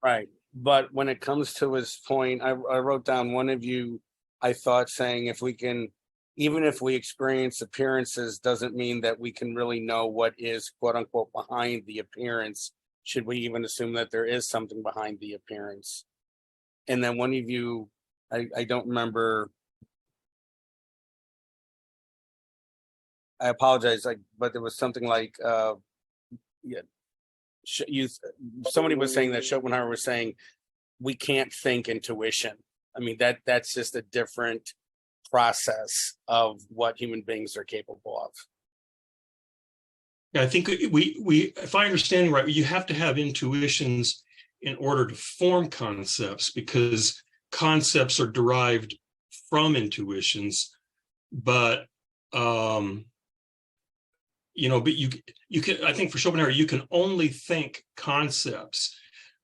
Right. But when it comes to his point, I wrote down one of you, I thought, saying if we can, even if we experience appearances, doesn't mean that we can really know what is quote unquote behind the appearance. Should we even assume that there is something behind the appearance? And then one of you, I don't remember. I apologize, but there was something like, yeah, somebody was saying that Schopenhauer was saying we can't think intuition. I mean, that's just a different process of what human beings are capable of. Yeah, I think we if I understand right, you have to have intuitions in order to form concepts, because concepts are derived from intuitions. But but you can, I think for Schopenhauer, you can only think concepts,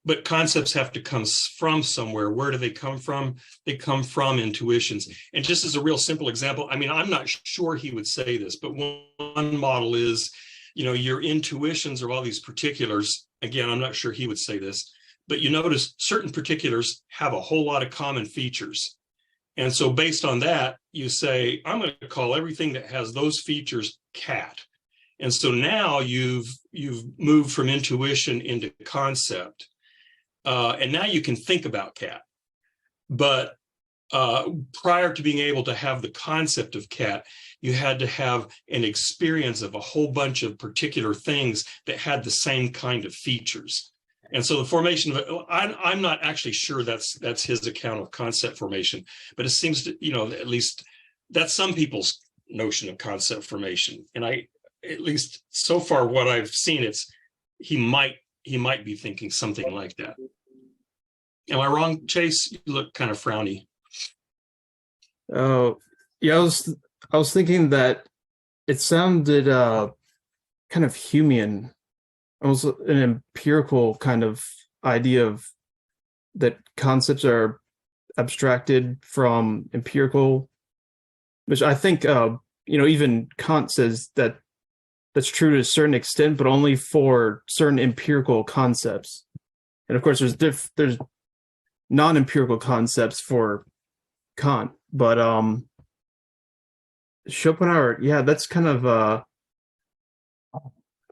but concepts have to come from somewhere. Where do they come from? They come from intuitions. And just as a real simple example, I mean, I'm not sure he would say this, but one model is, your intuitions are all these particulars. Again, I'm not sure he would say this, but you notice certain particulars have a whole lot of common features. And so based on that, you say, I'm going to call everything that has those features cat. And so now you've moved from intuition into concept. And now you can think about cat. But prior to being able to have the concept of cat, you had to have an experience of a whole bunch of particular things that had the same kind of features. And so the formation of I'm not actually sure that's his account of concept formation, but it seems to, at least that's some people's notion of concept formation. And at least so far what I've seen, he might be thinking something like that. Am I wrong, Chase? You look kind of frowny. Oh, yeah, I was thinking that it sounded kind of Humean, almost an empirical kind of idea of that concepts are abstracted from empirical, which I think even Kant says that that's true to a certain extent, but only for certain empirical concepts. And of course, there's non-empirical concepts for Kant, but Schopenhauer, yeah, that's kind of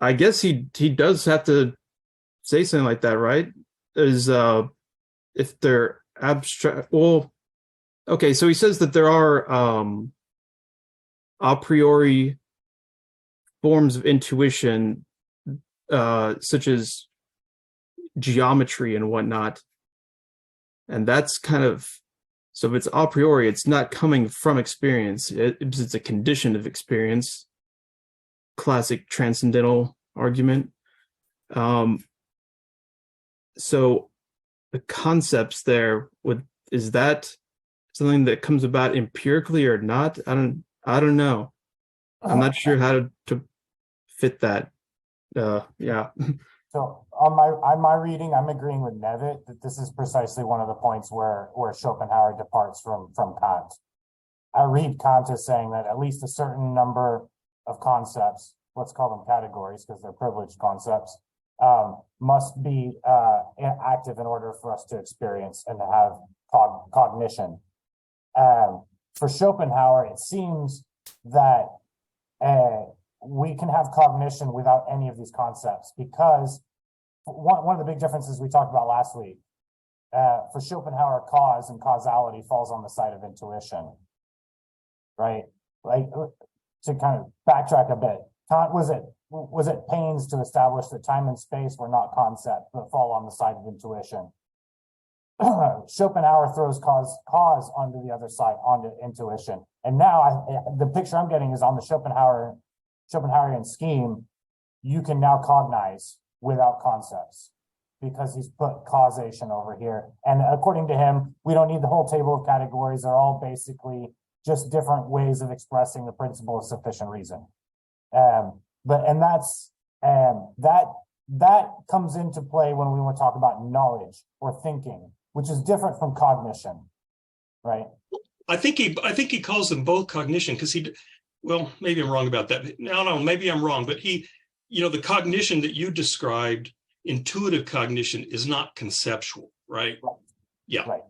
I guess he does have to say something like that, right? Is if they're abstract, well, okay, so he says that there are a priori forms of intuition, such as geometry and whatnot, and that's kind of, so if it's a priori, it's not coming from experience. It's a condition of experience. Classic transcendental argument. So the concepts there, is that something that comes about empirically or not? I don't know. I'm not sure how to fit that. Yeah. So on my reading, I'm agreeing with Nevitt that this is precisely one of the points where Schopenhauer departs from Kant. I read Kant as saying that at least a certain number of concepts, let's call them categories because they're privileged concepts, must be active in order for us to experience and to have cognition. For Schopenhauer, it seems that we can have cognition without any of these concepts, because one of the big differences we talked about last week, for Schopenhauer, cause and causality falls on the side of intuition, right? Like, to kind of backtrack a bit, Kant was at pains to establish that time and space were not concepts but fall on the side of intuition. Schopenhauer throws cause onto the other side, onto intuition. And now the picture I'm getting is on the Schopenhauerian scheme, you can now cognize without concepts because he's put causation over here. And according to him, we don't need the whole table of categories. They're all basically just different ways of expressing the principle of sufficient reason. That comes into play when we want to talk about knowledge or thinking, which is different from cognition, right? I think he calls them both cognition because well, maybe I'm wrong about that. No, maybe I'm wrong, but the cognition that you described, intuitive cognition, is not conceptual, right? Right. Yeah. Right.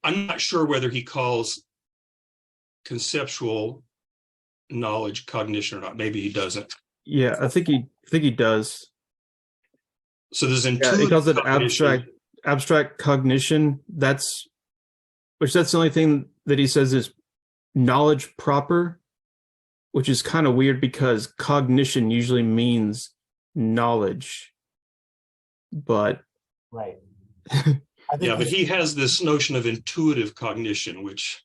I'm not sure whether he calls conceptual knowledge cognition or not. Maybe he doesn't. Yeah, I think he does. So there's Yeah, intuitive he calls it cognition. abstract cognition. That's the only thing that he says is knowledge proper, which is kind of weird because cognition usually means knowledge. But Right. I think Yeah, but he has this notion of intuitive cognition, which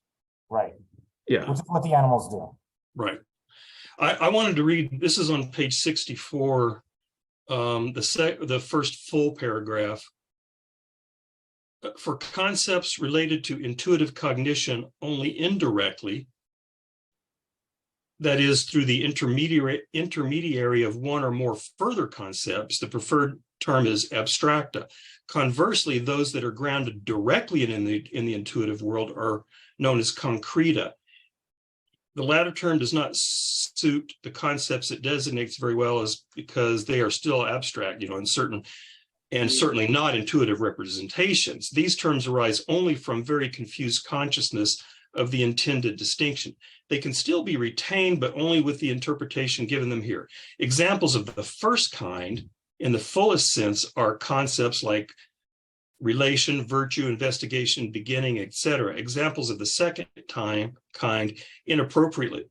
right. yeah, Which is what the animals do. right. I wanted to read, this is on page 64, the first full paragraph. For concepts related to intuitive cognition only indirectly, that is, through the intermediary of one or more further concepts, the preferred term is abstracta. Conversely, those that are grounded directly in the intuitive world are known as concreta. The latter term does not suit the concepts it designates very well, as because they are still abstract, and certainly not intuitive representations. These terms arise only from very confused consciousness of the intended distinction. They can still be retained, but only with the interpretation given them here. Examples of the first kind, in the fullest sense, are concepts like relation, virtue, investigation, beginning, etc. Examples of the second kind, inappropriately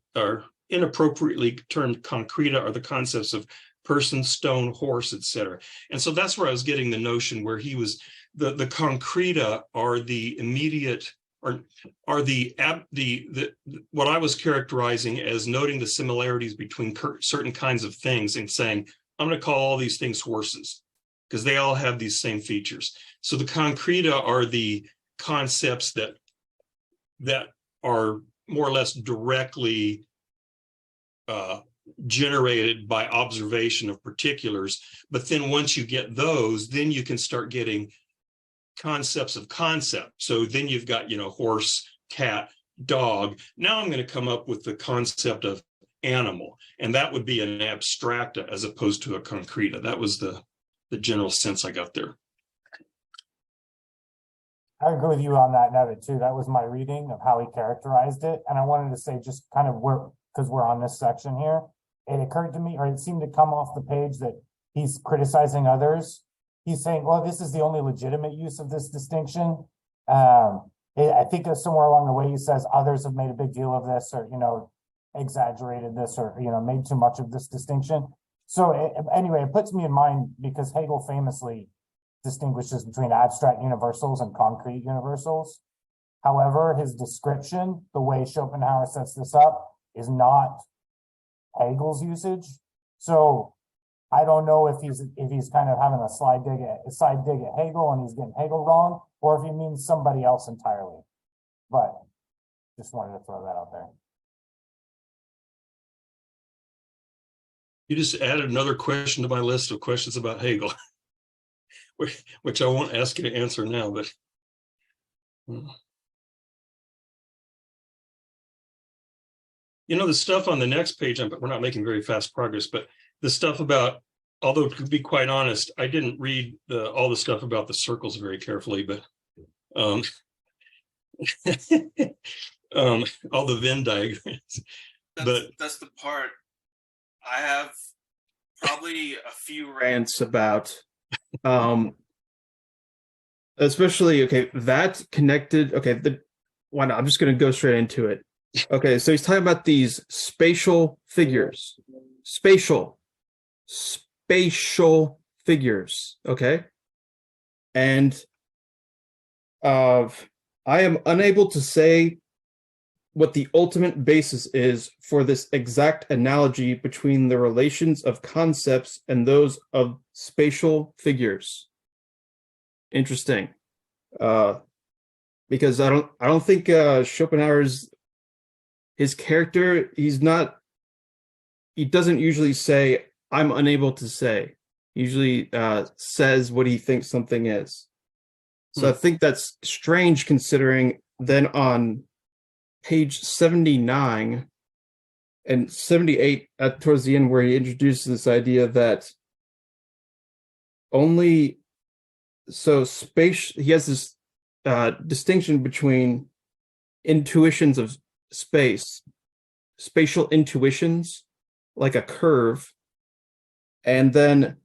termed concreta, are the concepts of person, stone, horse, etc. And so that's where I was getting the notion where he was, the concreta are the immediate, or are the what I was characterizing as noting the similarities between certain kinds of things and saying, I'm going to call all these things horses because they all have these same features. So the concreta are the concepts that are more or less directly generated by observation of particulars. But then once you get those, then you can start getting concepts of concept. So then you've got, horse, cat, dog. Now I'm going to come up with the concept of animal, and that would be an abstracta as opposed to a concreta. That was the general sense I got there. I agree with you on that, Nevin, too. That was my reading of how he characterized it. And I wanted to say, just kind of because we're on this section here, it occurred to me, or it seemed to come off the page, that he's criticizing others. He's saying, well, this is the only legitimate use of this distinction. I think somewhere along the way he says others have made a big deal of this, or, exaggerated this, or, made too much of this distinction. So anyway, it puts me in mind because Hegel famously distinguishes between abstract universals and concrete universals. However, his description, the way Schopenhauer sets this up, is not Hegel's usage. So I don't know if he's kind of having a side dig at Hegel and he's getting Hegel wrong, or if he means somebody else entirely. But just wanted to throw that out there. You just added another question to my list of questions about Hegel, which I won't ask you to answer now, but the stuff on the next page, we're not making very fast progress, but the stuff about, although to be quite honest, I didn't read all the stuff about the circles very carefully, but all the Venn diagrams. That's the part I have probably a few rants about. Especially, that connected. Why not? I'm just going to go straight into it. Okay, so he's talking about these spatial figures. Spatial figures. Okay. And I am unable to say what the ultimate basis is for this exact analogy between the relations of concepts and those of spatial figures. Interesting. Because I don't think Schopenhauer's his character, he doesn't usually say, I'm unable to say. He usually says what he thinks something is. So I think that's strange, considering then on page 79 and 78 towards the end, where he introduces this idea that only space, he has this distinction between intuitions of space, spatial intuitions, like a curve, and then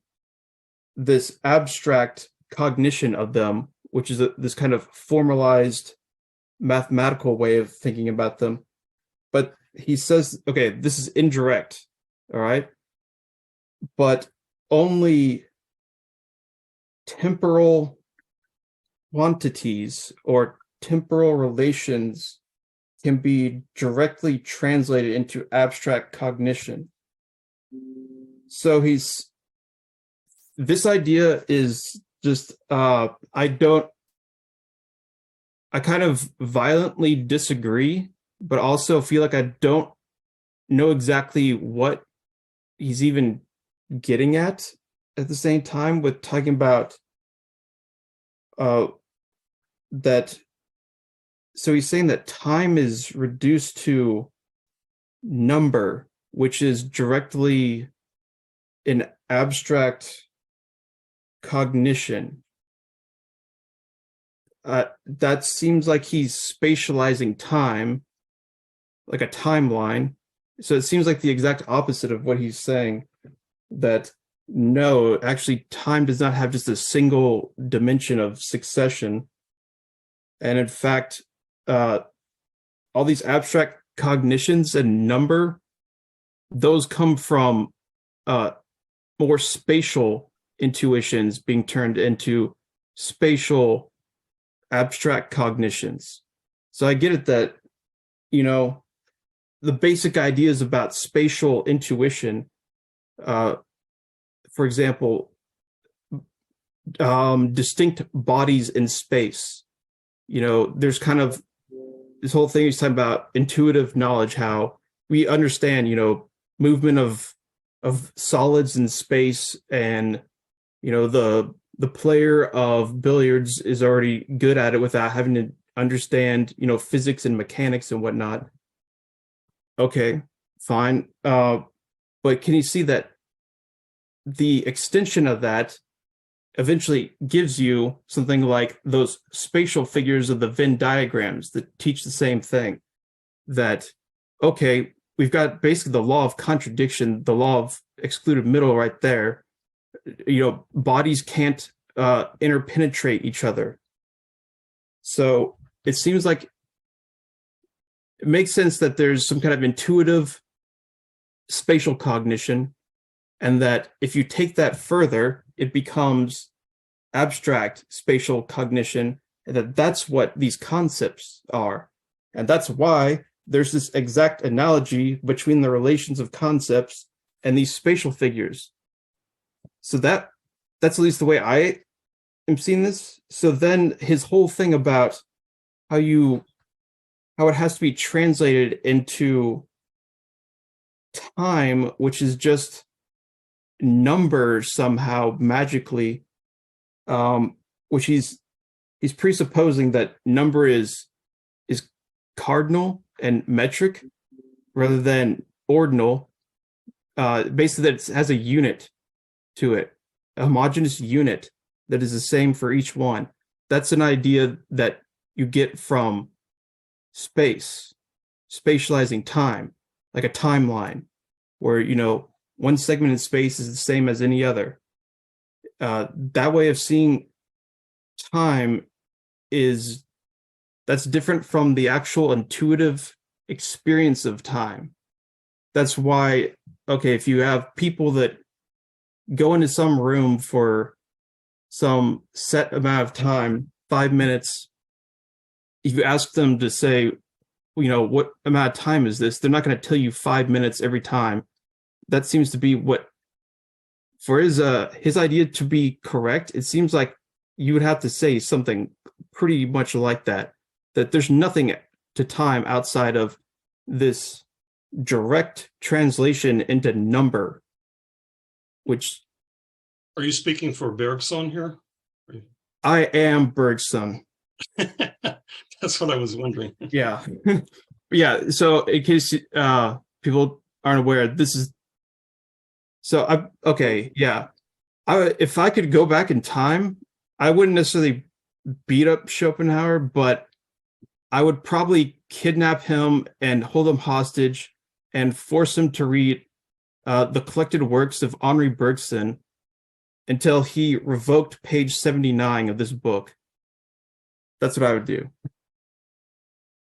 this abstract cognition of them, which is this kind of formalized mathematical way of thinking about them. But he says, okay, this is indirect, all right? But only temporal quantities or temporal relations can be directly translated into abstract cognition. So this idea is just, I kind of violently disagree, but also feel like I don't know exactly what he's even getting at the same time, with talking about that. So he's saying that time is reduced to number, which is directly an abstract cognition. That seems like he's spatializing time, like a timeline. So it seems like the exact opposite of what he's saying, that no, actually time does not have just a single dimension of succession. And in fact, all these abstract cognitions and number, those come from more spatial intuitions being turned into spatial abstract cognitions. So I get it that, the basic ideas about spatial intuition, for example, distinct bodies in space. There's kind of this whole thing he's talking about intuitive knowledge, how we understand, movement of solids in space, and the player of billiards is already good at it without having to understand, physics and mechanics and whatnot. Okay, fine. But can you see that the extension of that eventually gives you something like those spatial figures of the Venn diagrams that teach the same thing? That, okay, we've got basically the law of contradiction, the law of excluded middle right there. Bodies can't interpenetrate each other. So it seems like it makes sense that there's some kind of intuitive spatial cognition, and that if you take that further, it becomes abstract spatial cognition, and that's what these concepts are. And that's why there's this exact analogy between the relations of concepts and these spatial figures. So that's at least the way I am seeing this. So then his whole thing about how it has to be translated into time, which is just numbers somehow magically, which he's presupposing that number is cardinal and metric rather than ordinal. Basically, that it has a unit to it, a homogeneous unit that is the same for each one. That's an idea that you get from space, spatializing time, like a timeline, where one segment in space is the same as any other. That way of seeing time that's different from the actual intuitive experience of time. That's why, okay, if you have people that go into some room for some set amount of time, 5 minutes, if you ask them to say, what amount of time is this, they're not going to tell you 5 minutes every time. That seems to be what, for his idea to be correct, it seems like you would have to say something pretty much like that there's nothing to time outside of this direct translation into number, which... Are you speaking for Bergson here? I am Bergson. That's what I was wondering. Yeah. Yeah. So in case people aren't aware, this is so I okay. Yeah. If I could go back in time, I wouldn't necessarily beat up Schopenhauer, but I would probably kidnap him and hold him hostage and force him to read the collected works of Henri Bergson until he revoked page 79 of this book. That's what I would do.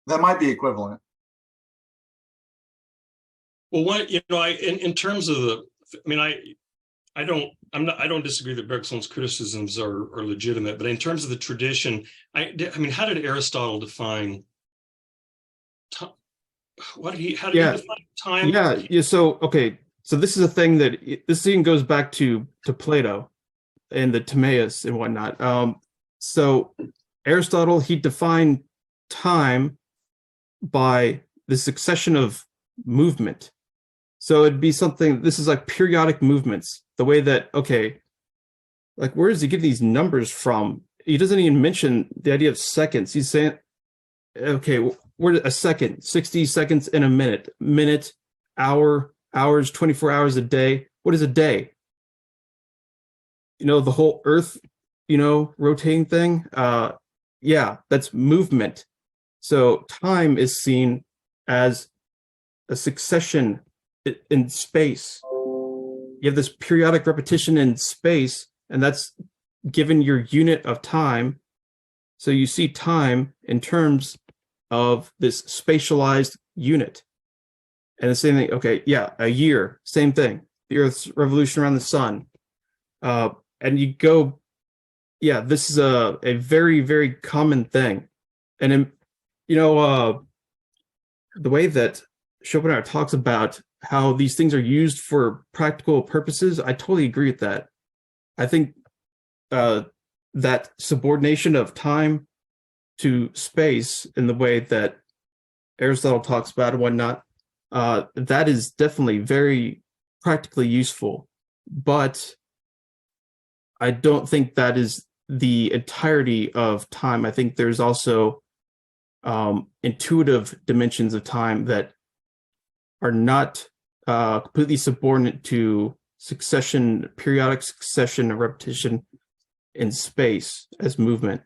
That might be equivalent. Well, what, in terms of I don't disagree that Bergson's criticisms are legitimate, but in terms of the tradition, how did Aristotle define time? How did he define time? Yeah. So okay. So this is a thing that this even goes back to Plato and the Timaeus and whatnot. So Aristotle, he defined time by the succession of movement. So it'd be something, this is like periodic movements, the way that, okay, like where does he get these numbers from? He doesn't even mention the idea of seconds. He's saying, okay, where a second, 60 seconds in a minute, hour, hours, 24 hours a day. What is a day? The whole earth, rotating thing. Yeah, that's movement. So time is seen as a succession in space. You have this periodic repetition in space, and that's given your unit of time. So you see time in terms of this spatialized unit. And the same thing, okay, yeah, a year, same thing. The Earth's revolution around the sun. And you go, yeah, this is a very, very common thing. And, the way that Schopenhauer talks about how these things are used for practical purposes, I totally agree with that. I think that subordination of time to space in the way that Aristotle talks about and whatnot, that is definitely very practically useful. But I don't think that is the entirety of time. I think there's also intuitive dimensions of time that are not completely subordinate to periodic succession and repetition in space as movement.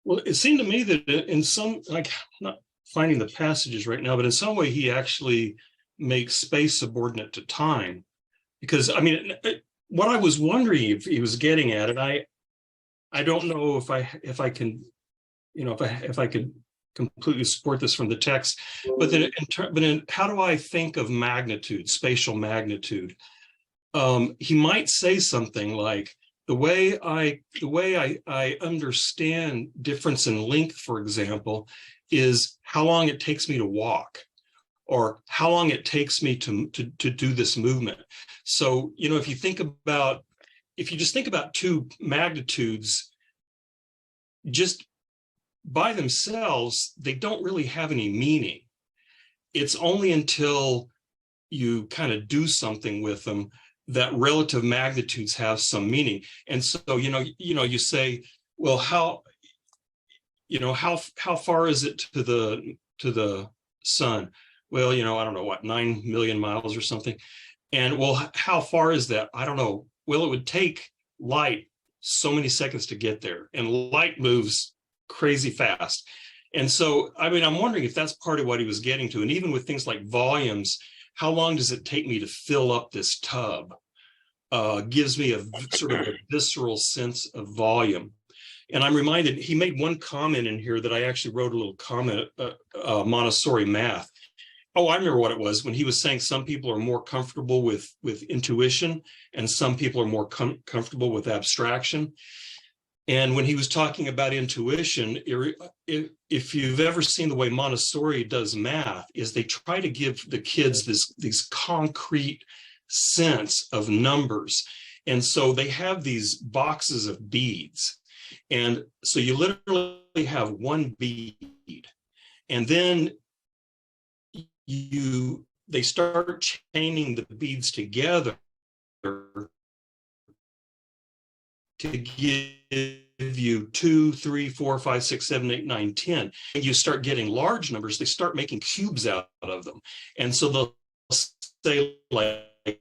Well, it seemed to me that in some, like, I'm not finding the passages right now, but in some way he actually makes space subordinate to time. Because, what I was wondering if he was getting at it, I don't know if I can, if I could completely support this from the text, but then how do I think of magnitude, spatial magnitude? He might say something like, the way I understand difference in length, for example, is how long it takes me to walk, or how long it takes me to do this movement. So, if you just think about two magnitudes, just by themselves, they don't really have any meaning. It's only until you kind of do something with them that relative magnitudes have some meaning. And so, you say, well, how far is it to the sun? Well, I don't know, what, 9 million miles or something. And well, how far is that? I don't know. Well, it would take light so many seconds to get there, and light moves crazy fast. And so, I'm wondering if that's part of what he was getting to. And even with things like volumes, how long does it take me to fill up this tub? Gives me a sort of a visceral sense of volume. And I'm reminded, he made one comment in here that I actually wrote a little comment, Montessori math. Oh, I remember what it was, when he was saying some people are more comfortable with intuition and some people are more comfortable with abstraction. And when he was talking about intuition, if you've ever seen the way Montessori does math, is they try to give the kids these concrete sense of numbers. And so they have these boxes of beads. And so you literally have one bead. And then they start chaining the beads together to give you 2, 3, 4, 5, 6, 7, 8, 9, 10. And you start getting large numbers, they start making cubes out of them. And so they'll say, like,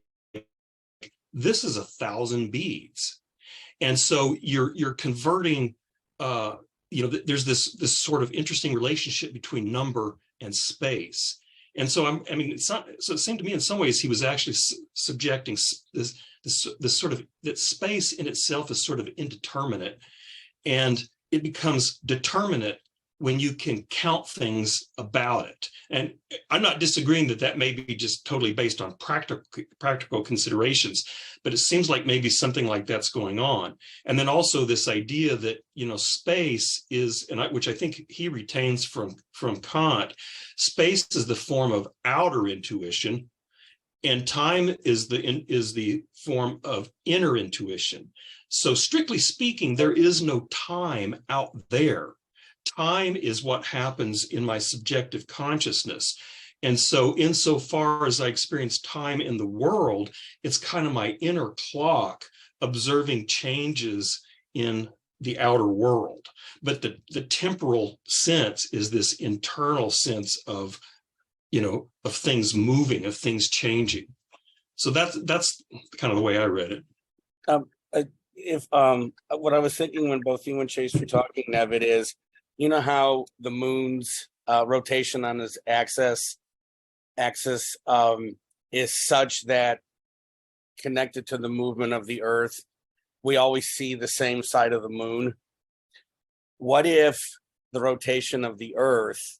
this is 1,000 beads. And so you're converting, there's this sort of interesting relationship between number and space. And so so it seemed to me in some ways he was actually subjecting this sort of, that space in itself is sort of indeterminate, and it becomes determinate when you can count things about it. And I'm not disagreeing that may be just totally based on practical considerations, but it seems like maybe something like that's going on. And then also this idea that, space is, which I think he retains from Kant, space is the form of outer intuition, and time is the form of inner intuition. So strictly speaking, there is no time out there. Time is what happens in my subjective consciousness. And so insofar as I experience time in the world, it's kind of my inner clock observing changes in the outer world. But the temporal sense is this internal sense of, of things moving, of things changing. So that's kind of the way I read it. What I was thinking when both you and Chase were talking, Nevitt, is, how the moon's rotation on its axis is such that, connected to the movement of the Earth, we always see the same side of the moon. What if the rotation of the Earth,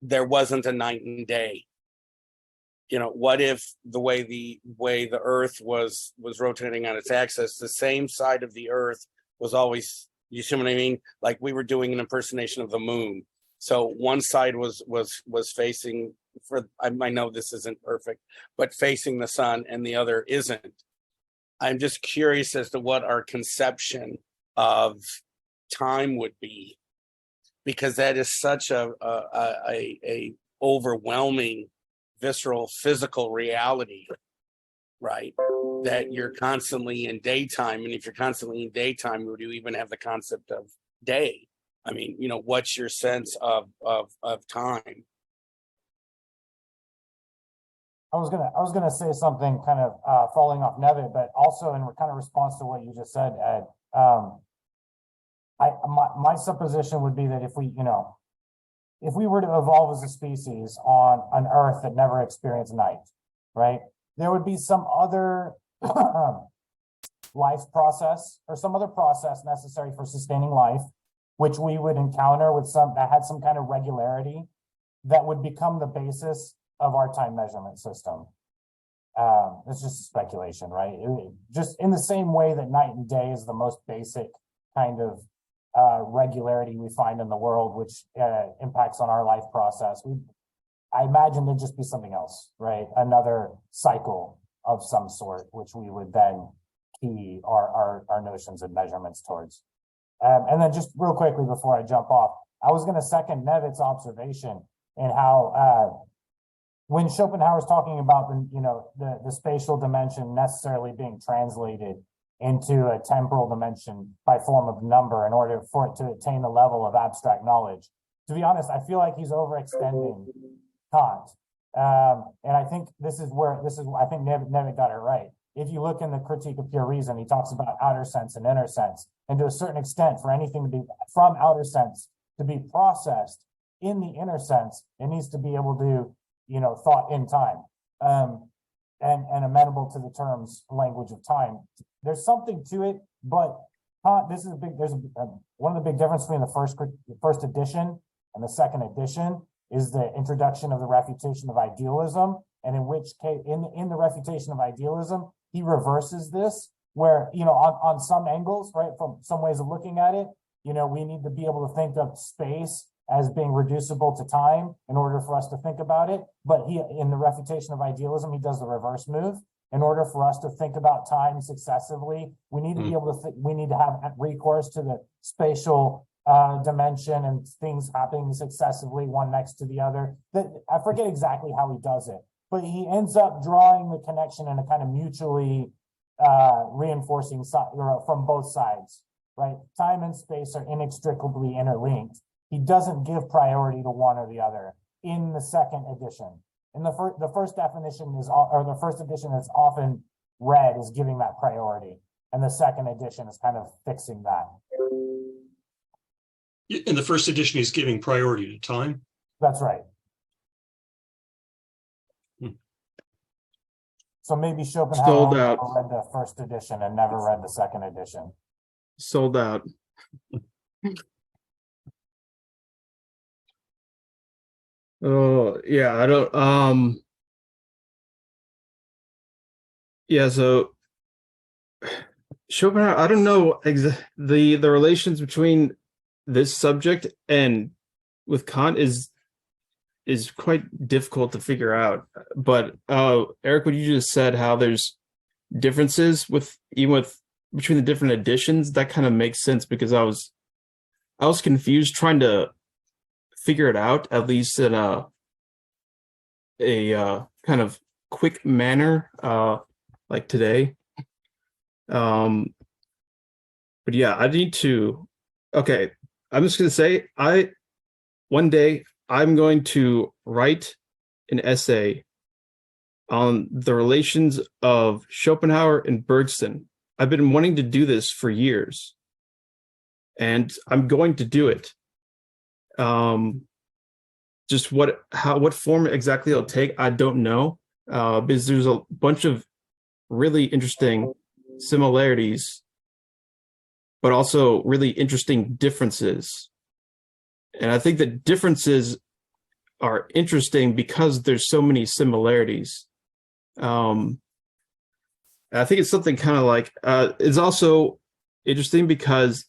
there wasn't a night and day? What if the way the Earth was rotating on its axis, the same side of the Earth was always, you see what I mean? Like we were doing an impersonation of the moon. So one side was facing, I know this isn't perfect, but facing the sun, and the other isn't. I'm just curious as to what our conception of time would be, because that is such a overwhelming, visceral, physical reality, right? That you're constantly in daytime. And if you're constantly in daytime, would you even have the concept of day? I mean, what's your sense of time? I was gonna say something kind of following off Nevitt, but also in kind of response to what you just said, Ed. My supposition would be that if we were to evolve as a species on an Earth that never experienced night, right, there would be some other life process or some other process necessary for sustaining life, which we would encounter with that had some kind of regularity that would become the basis of our time measurement system. It's just speculation, right? Just in the same way that night and day is the most basic kind of regularity we find in the world, which impacts on our life process. I imagine there'd just be something else, right? Another cycle of some sort, which we would then key our notions and measurements towards. And then just real quickly before I jump off, I was going to second Nevitt's observation in how when Schopenhauer is talking about the spatial dimension necessarily being translated into a temporal dimension by form of number in order for it to attain the level of abstract knowledge. To be honest, I feel like he's overextending Kant. And I think I think Nevitt got it right. If you look in the Critique of Pure Reason, he talks about outer sense and inner sense. And to a certain extent, for anything to be from outer sense to be processed in the inner sense, it needs to be able to, thought in time. And amenable to the terms language of time. There's something to it, but there's one of the big differences between the first edition and the second edition is the introduction of the refutation of idealism, and in which case, in the refutation of idealism, he reverses this, where on some angles, right, from some ways of looking at it, we need to be able to think of space as being reducible to time in order for us to think about it. But in the refutation of idealism, he does the reverse move. In order for us to think about time successively, we need to be able to we need to have recourse to the spatial dimension and things happening successively, one next to the other. I forget exactly how he does it, but he ends up drawing the connection in a kind of mutually reinforcing from both sides, right? Time and space are inextricably interlinked. He doesn't give priority to one or the other in the second edition. In the first definition or the first edition that's often read is giving that priority, and the second edition is kind of fixing that. In the first edition, he's giving priority to time. That's right. Hmm. So maybe Schopenhauer Sold out. read the first edition and never read the second edition. Sold out. Oh yeah, I don't. Yeah, so Schopenhauer. I don't know the relations between this subject and with Kant is quite difficult to figure out. But Eric, what you just said, how there's differences even between the different editions, that kind of makes sense, because I was confused trying to figure it out, at least in a kind of quick manner, like today. But yeah, I need to. Okay, I'm just gonna say, one day I'm going to write an essay on the relations of Schopenhauer and Bergson. I've been wanting to do this for years, and I'm going to do it. Just what form exactly it'll take, I don't know, because there's a bunch of really interesting similarities, but also really interesting differences. And I think that differences are interesting because there's so many similarities. I think it's something kind of like, it's also interesting because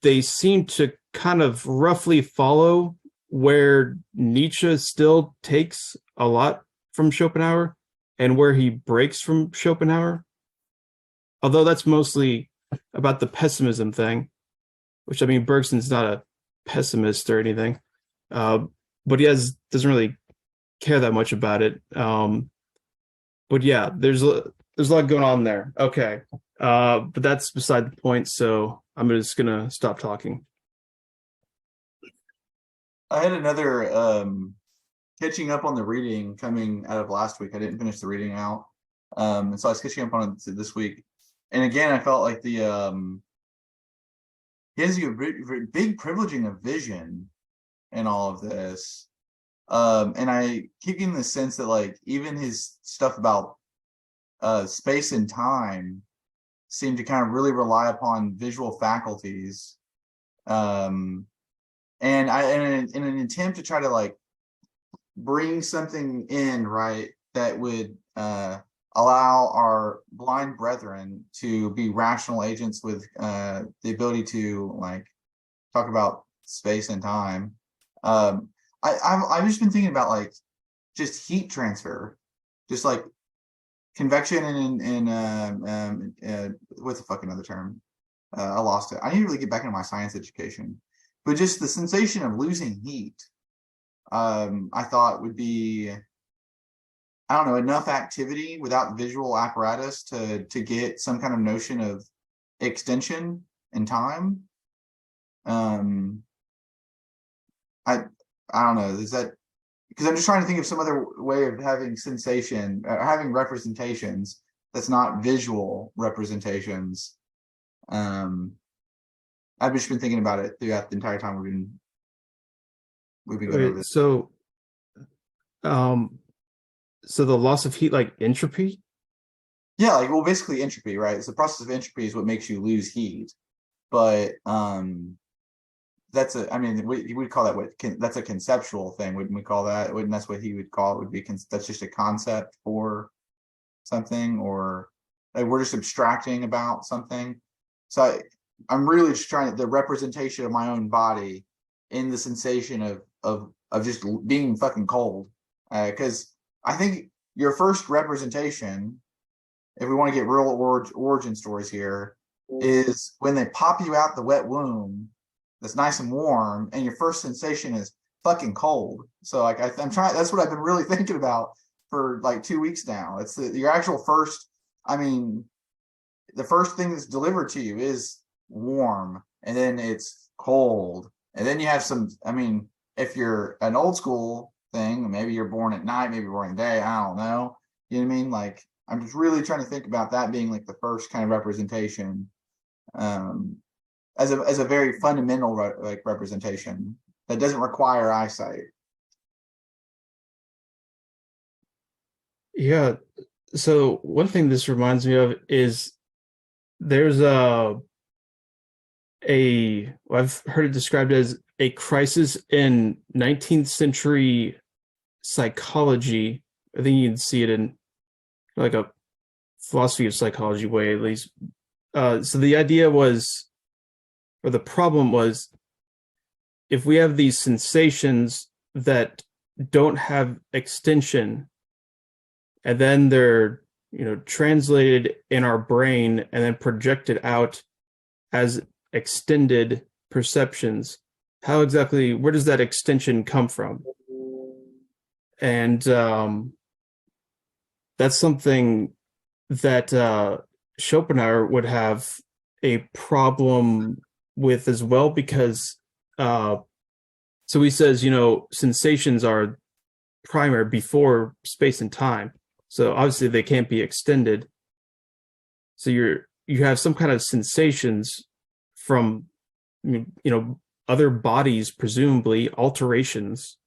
they seem to kind of roughly follow where Nietzsche still takes a lot from Schopenhauer and where he breaks from Schopenhauer. Although that's mostly about the pessimism thing, which, I mean, Bergson's not a pessimist or anything, but he doesn't really care that much about it. But yeah, there's a lot going on there. Okay, but that's beside the point. So I'm just gonna stop talking. I had another catching up on the reading coming out of last week. I didn't finish the reading out, and so I was catching up on it this week. And again, I felt like he has a big privileging of vision in all of this. And I keep getting the sense that, like, even his stuff about space and time seem to kind of really rely upon visual faculties. And in an attempt to try to, like, bring something in, right, that would allow our blind brethren to be rational agents with the ability to, like, talk about space and time. I've just been thinking about, like, just heat transfer, just like convection and what's the fucking other term? I lost it. I need to really get back into my science education, but just the sensation of losing heat, I thought would be, I don't know, enough activity without visual apparatus to get some kind of notion of extension in time. I don't know. Is that because I'm just trying to think of some other way of having sensation, having representations that's not visual representations. I've just been thinking about it throughout the entire time we've been going over this. So the loss of heat, like entropy? Yeah, like, well, basically entropy, right? It's the process of entropy is what makes you lose heat. But that's I mean, we would call that that's a conceptual thing, wouldn't we call that? Wouldn't that's what he would call it? Would be that's just a concept for something, or like, we're just abstracting about something. So I'm really just trying the representation of my own body in the sensation of just being fucking cold, because I think your first representation, if we want to get real origin stories here, is when they pop you out the wet womb that's nice and warm, and your first sensation is fucking cold. So, like, I'm trying. That's what I've been really thinking about for like 2 weeks now. It's your actual first. I mean, the first thing that's delivered to you is warm, and then it's cold, and then you have some. I mean, if you're an old school thing, maybe you're born at night, maybe you're born at day. I don't know. You know what I mean? Like, I'm just really trying to think about that being like the first kind of representation, as a very fundamental like representation that doesn't require eyesight. Yeah. So one thing this reminds me of is there's I've heard it described as a crisis in 19th century psychology. I think you can see it in like a philosophy of psychology way, at least. So the idea was, or the problem was, if we have these sensations that don't have extension, and then they're translated in our brain and then projected out as extended perceptions, where does that extension come from? And that's something that Schopenhauer would have a problem with as well, because so he says, sensations are primary before space and time. So obviously they can't be extended. So you have some kind of sensations from other bodies, presumably alterations.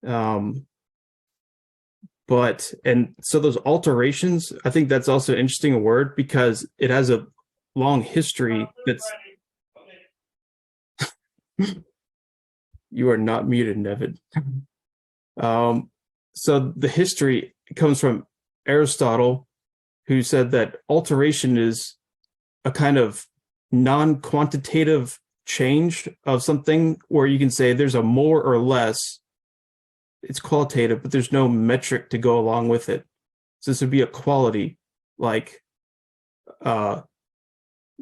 And so those alterations, I think that's also an interesting word because it has a long history that's you are not muted, Nevin. So the history comes from Aristotle, who said that alteration is a kind of non-quantitative change of something where you can say there's a more or less. It's qualitative, but there's no metric to go along with it. So this would be a quality, like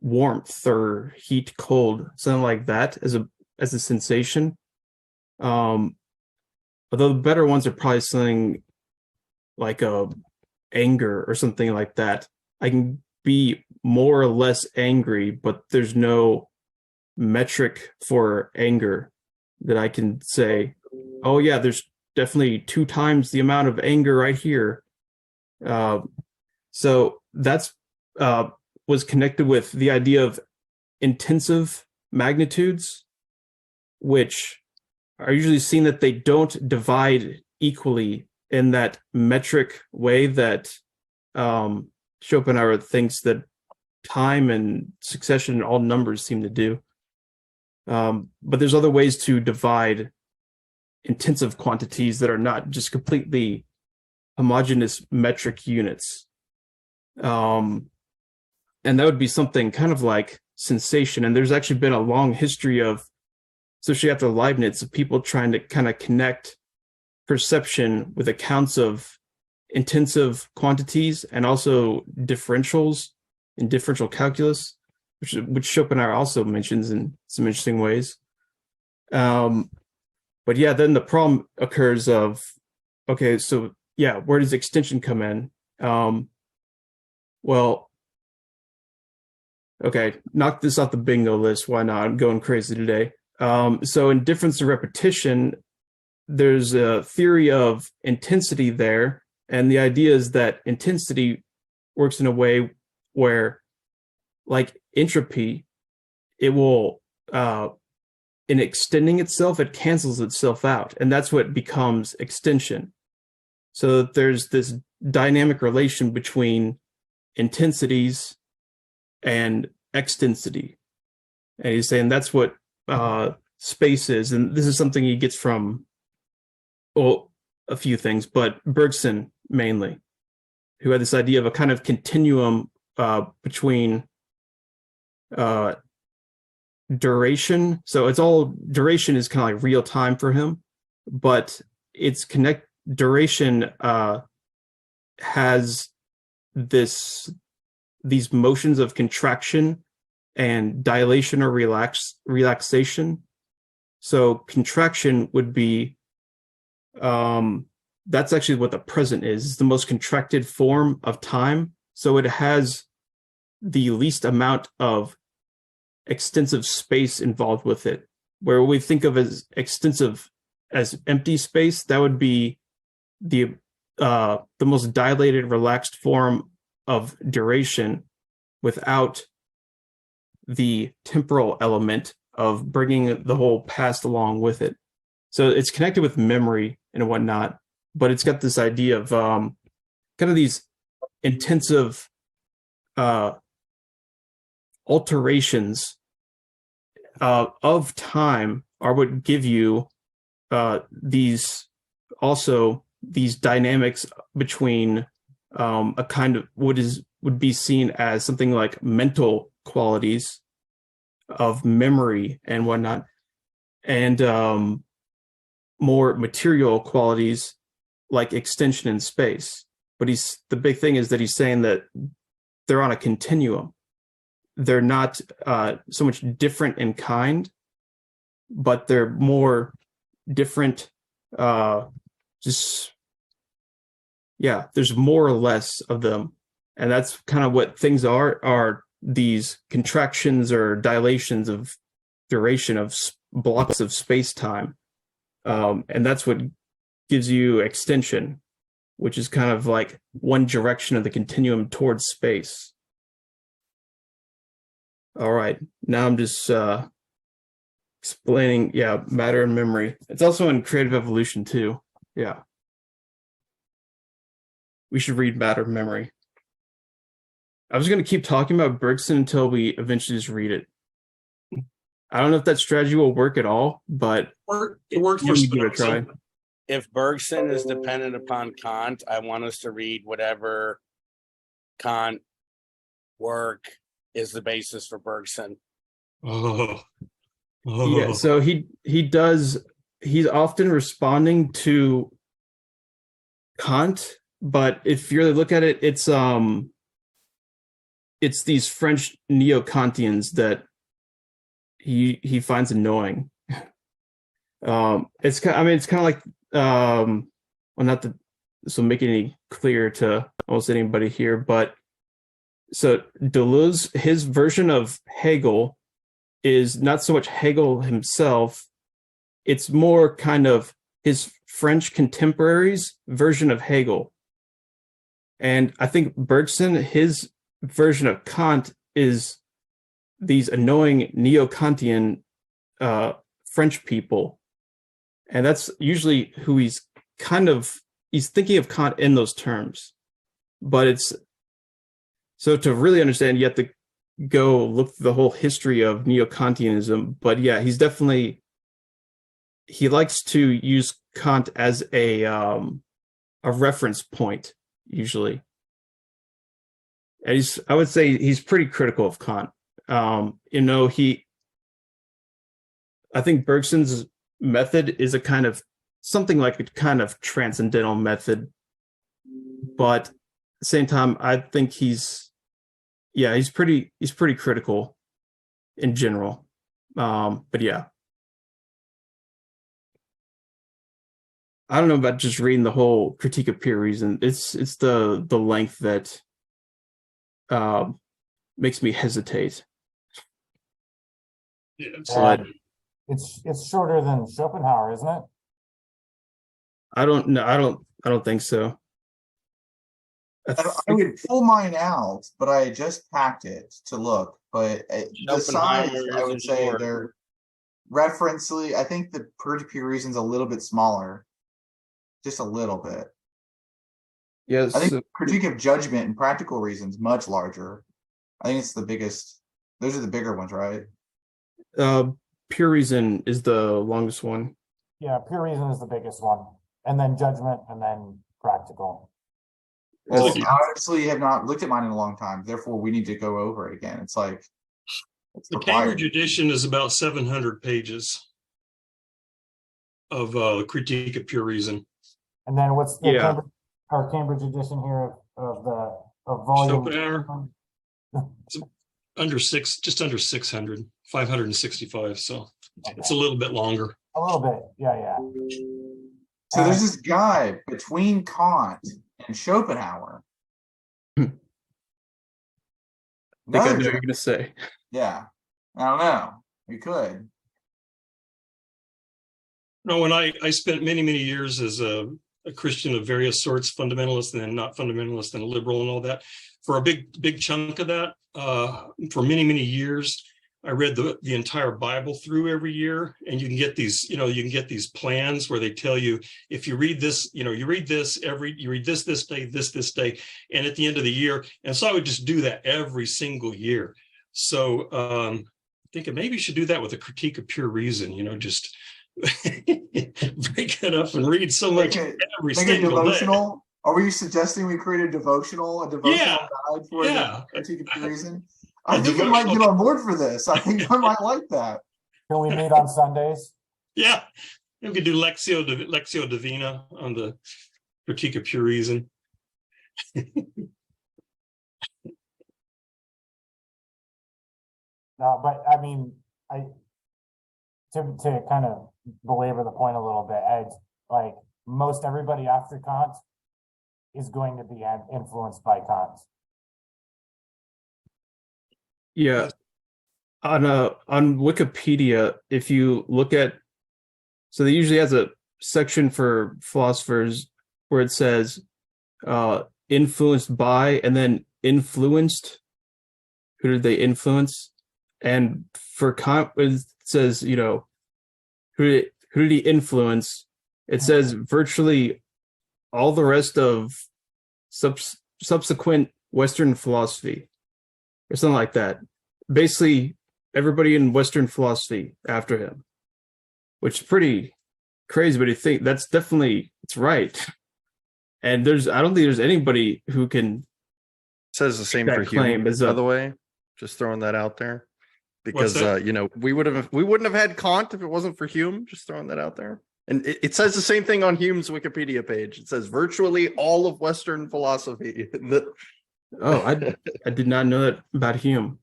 warmth or heat, cold, something like that, as a sensation. Although the better ones are probably something like anger or something like that. I can be more or less angry, but there's no metric for anger that I can say, oh yeah, there's definitely 2 times the amount of anger right here. So that's was connected with the idea of intensive magnitudes, which are usually seen that they don't divide equally in that metric way that Schopenhauer thinks that time and succession and all numbers seem to do. But there's other ways to divide intensive quantities that are not just completely homogeneous metric units. And that would be something kind of like sensation. And there's actually been a long history of, especially after Leibniz, of people trying to kind of connect perception with accounts of intensive quantities and also differentials in differential calculus, which Schopenhauer also mentions in some interesting ways. But yeah, then the problem occurs of, okay, so yeah, where does extension come in? Well, okay, knock this off the bingo list. Why not? I'm going crazy today. So in difference of repetition, there's a theory of intensity there. And the idea is that intensity works in a way where, like entropy, it will, in extending itself, it cancels itself out. And that's what becomes extension. So there's this dynamic relation between intensities and extensity. And he's saying that's what space is. And this is something he gets from, well, a few things, but Bergson mainly, who had this idea of a kind of continuum between duration. So it's all, duration is kind of like real time for him, but it's duration has these motions of contraction and dilation or relaxation. So contraction would be, that's actually what the present is. It's the most contracted form of time. So it has the least amount of extensive space involved with it. Where we think of as extensive as empty space, that would be the most dilated, relaxed form of duration without the temporal element of bringing the whole past along with it. So it's connected with memory and whatnot, but it's got this idea of kind of these intensive alterations of time are what give you these dynamics between a kind of would be seen as something like mental qualities of memory and whatnot, and more material qualities like extension in space. But the big thing is that he's saying that they're on a continuum. They're not so much different in kind, but they're more different. There's more or less of them, and that's kind of what things are these contractions or dilations of duration of blocks of space-time, and that's what gives you extension, which is kind of like one direction of the continuum towards space. All right, now I'm just explaining, matter and memory. It's also in creative evolution too. Yeah. We should read Matter and Memory. I was going to keep talking about Bergson until we eventually just read it. I don't know if that strategy will work at all, but it worked for give it a try. Spinoza. If Bergson is dependent upon Kant, I want us to read whatever Kant work is the basis for Bergson. Yeah, so he's often responding to Kant, but if you really look at it, it's these French neo-Kantians that he finds annoying. It's kind of like well, not that this will make it any clear to almost anybody here, but so Deleuze, his version of Hegel is not so much Hegel himself, it's more kind of his French contemporaries' version of Hegel. And I think Bergson, his version of Kant is these annoying neo-Kantian French people. And that's usually who he's thinking of Kant in those terms. But so to really understand, you have to go look through the whole history of neo-Kantianism. But yeah, he likes to use Kant as a reference point, usually. And I would say he's pretty critical of Kant. I think Bergson's method is a kind of something like a kind of transcendental method, but at the same time, I think he's pretty critical in general. But yeah, I don't know about just reading the whole Critique of Pure Reason. It's the length that makes me hesitate. Yeah, But It's shorter than Schopenhauer, isn't it? I don't know. I don't think so. I would pull mine out, but I just packed it to look. But the size, I would say they're referentially. I think the Pure Reason's a little bit smaller, just a little bit. Yes, I think Critique of Judgment and Practical Reason's much larger. I think it's the biggest. Those are the bigger ones, right? Pure Reason is the longest one. Yeah, Pure Reason is the biggest one, and then Judgment, and then Practical. Well, I honestly have not looked at mine in a long time. Therefore, we need to go over it again. It's like the Cambridge edition is about 700 pages of Critique of Pure Reason. And then what's the Cambridge edition here of volume? Schopenhauer. It's just under 600, 565. So it's a little bit longer. A little bit, yeah. So there's this guy between Kant and Schopenhauer. think I Another know what you're German. gonna say. Yeah. I don't know. We could. No, when I spent many years as a Christian of various sorts, fundamentalist and then not fundamentalist and liberal and all that. For a big chunk of that, for many years, I read the entire Bible through every year, and you can get these, you can get these plans where they tell you if you read this, you read this this day, this day, and at the end of the year. And so I would just do that every single year. So thinking maybe you should do that with a critique of pure reason, just break it up and read so much every Make a single day. devotional. Are we suggesting we create a devotional Yeah, guide for the critique of pure reason? I A think I might devotional- get on board for this. I think I might like that. Can we meet on Sundays? Yeah, we could do Lectio Divina on the critique of pure reason. No, but I mean, to kind of belabor the point a little bit, Ed, like most everybody after Kant is going to be influenced by Kant. Yeah. On Wikipedia, if you look at, so they usually has a section for philosophers where it says influenced by and then influenced. Who did they influence? And for Kant, it says, who did he influence? It says virtually all the rest of subsequent Western philosophy or something like that. Basically, everybody in Western philosophy after him, which is pretty crazy, but I think that's definitely, it's right. And I don't think there's anybody who can Says the same that for claim Hume, is by up. the way. Just throwing that out there. What's Because that? we wouldn't have had Kant if it wasn't for Hume. Just throwing that out there. And it says the same thing on Hume's Wikipedia page. It says virtually all of Western philosophy. Oh, I did not know that about Hume.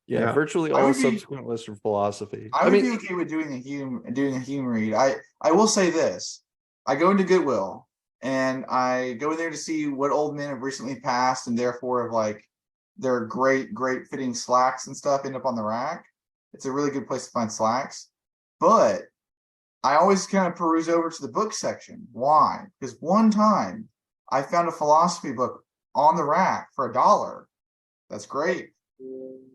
Yeah. Virtually I all would be- subsequent Western philosophy. I would be okay with doing a Hume read. I will say this. I go into Goodwill and I go in there to see what old men have recently passed and therefore have like their great fitting slacks and stuff end up on the rack. It's a really good place to find slacks. But I always kind of peruse over to the book section. Why? Because one time I found a philosophy book on the rack for $1. That's great.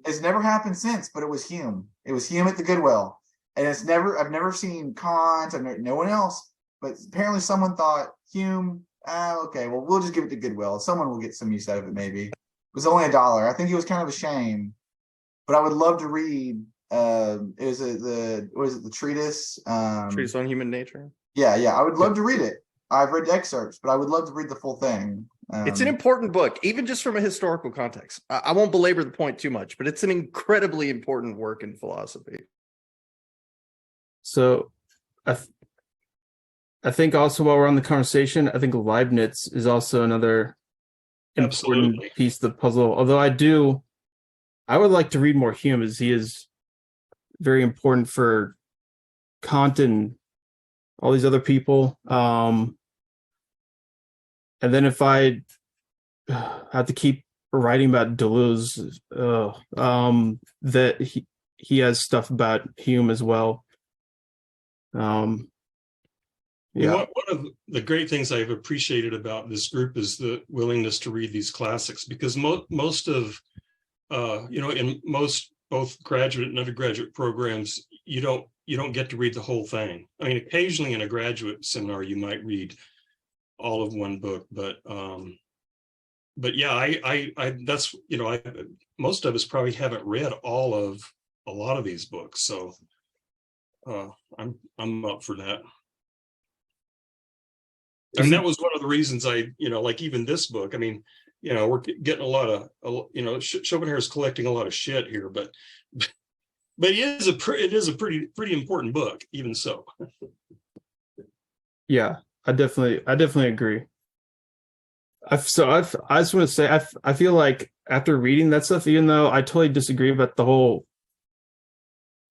It's never happened since, but it was Hume. It was Hume at the Goodwill. And I've never seen Kant, no one else, but apparently someone thought Hume, okay, well, we'll just give it to Goodwill. Someone will get some use out of it, maybe. It was only $1. I think it was kind of a shame, but I would love to read, the treatise? Treatise on Human Nature. Yeah, I would love to read it. I've read excerpts, but I would love to read the full thing. It's an important book, even just from a historical context. I won't belabor the point too much, but it's an incredibly important work in philosophy. So I think also while we're on the conversation, I think Leibniz is also another important Absolutely. piece of the puzzle. Although I would like to read more Hume, as he is very important for Kant and all these other people. And then if I have to keep writing about Deleuze, that he has stuff about Hume as well. Yeah. One of the great things I've appreciated about this group is the willingness to read these classics, because most of, in most both graduate and undergraduate programs, you don't get to read the whole thing. I mean, occasionally in a graduate seminar, you might read all of one book, but yeah, I that's, most of us probably haven't read all of a lot of these books. So I'm up for that. And that was one of the reasons like even this book, I mean, we're getting a lot of, Schopenhauer is collecting a lot of shit here, but it is a pretty important book, even so. Yeah, I definitely agree. I just want to say, I feel like after reading that stuff, even though I totally disagree about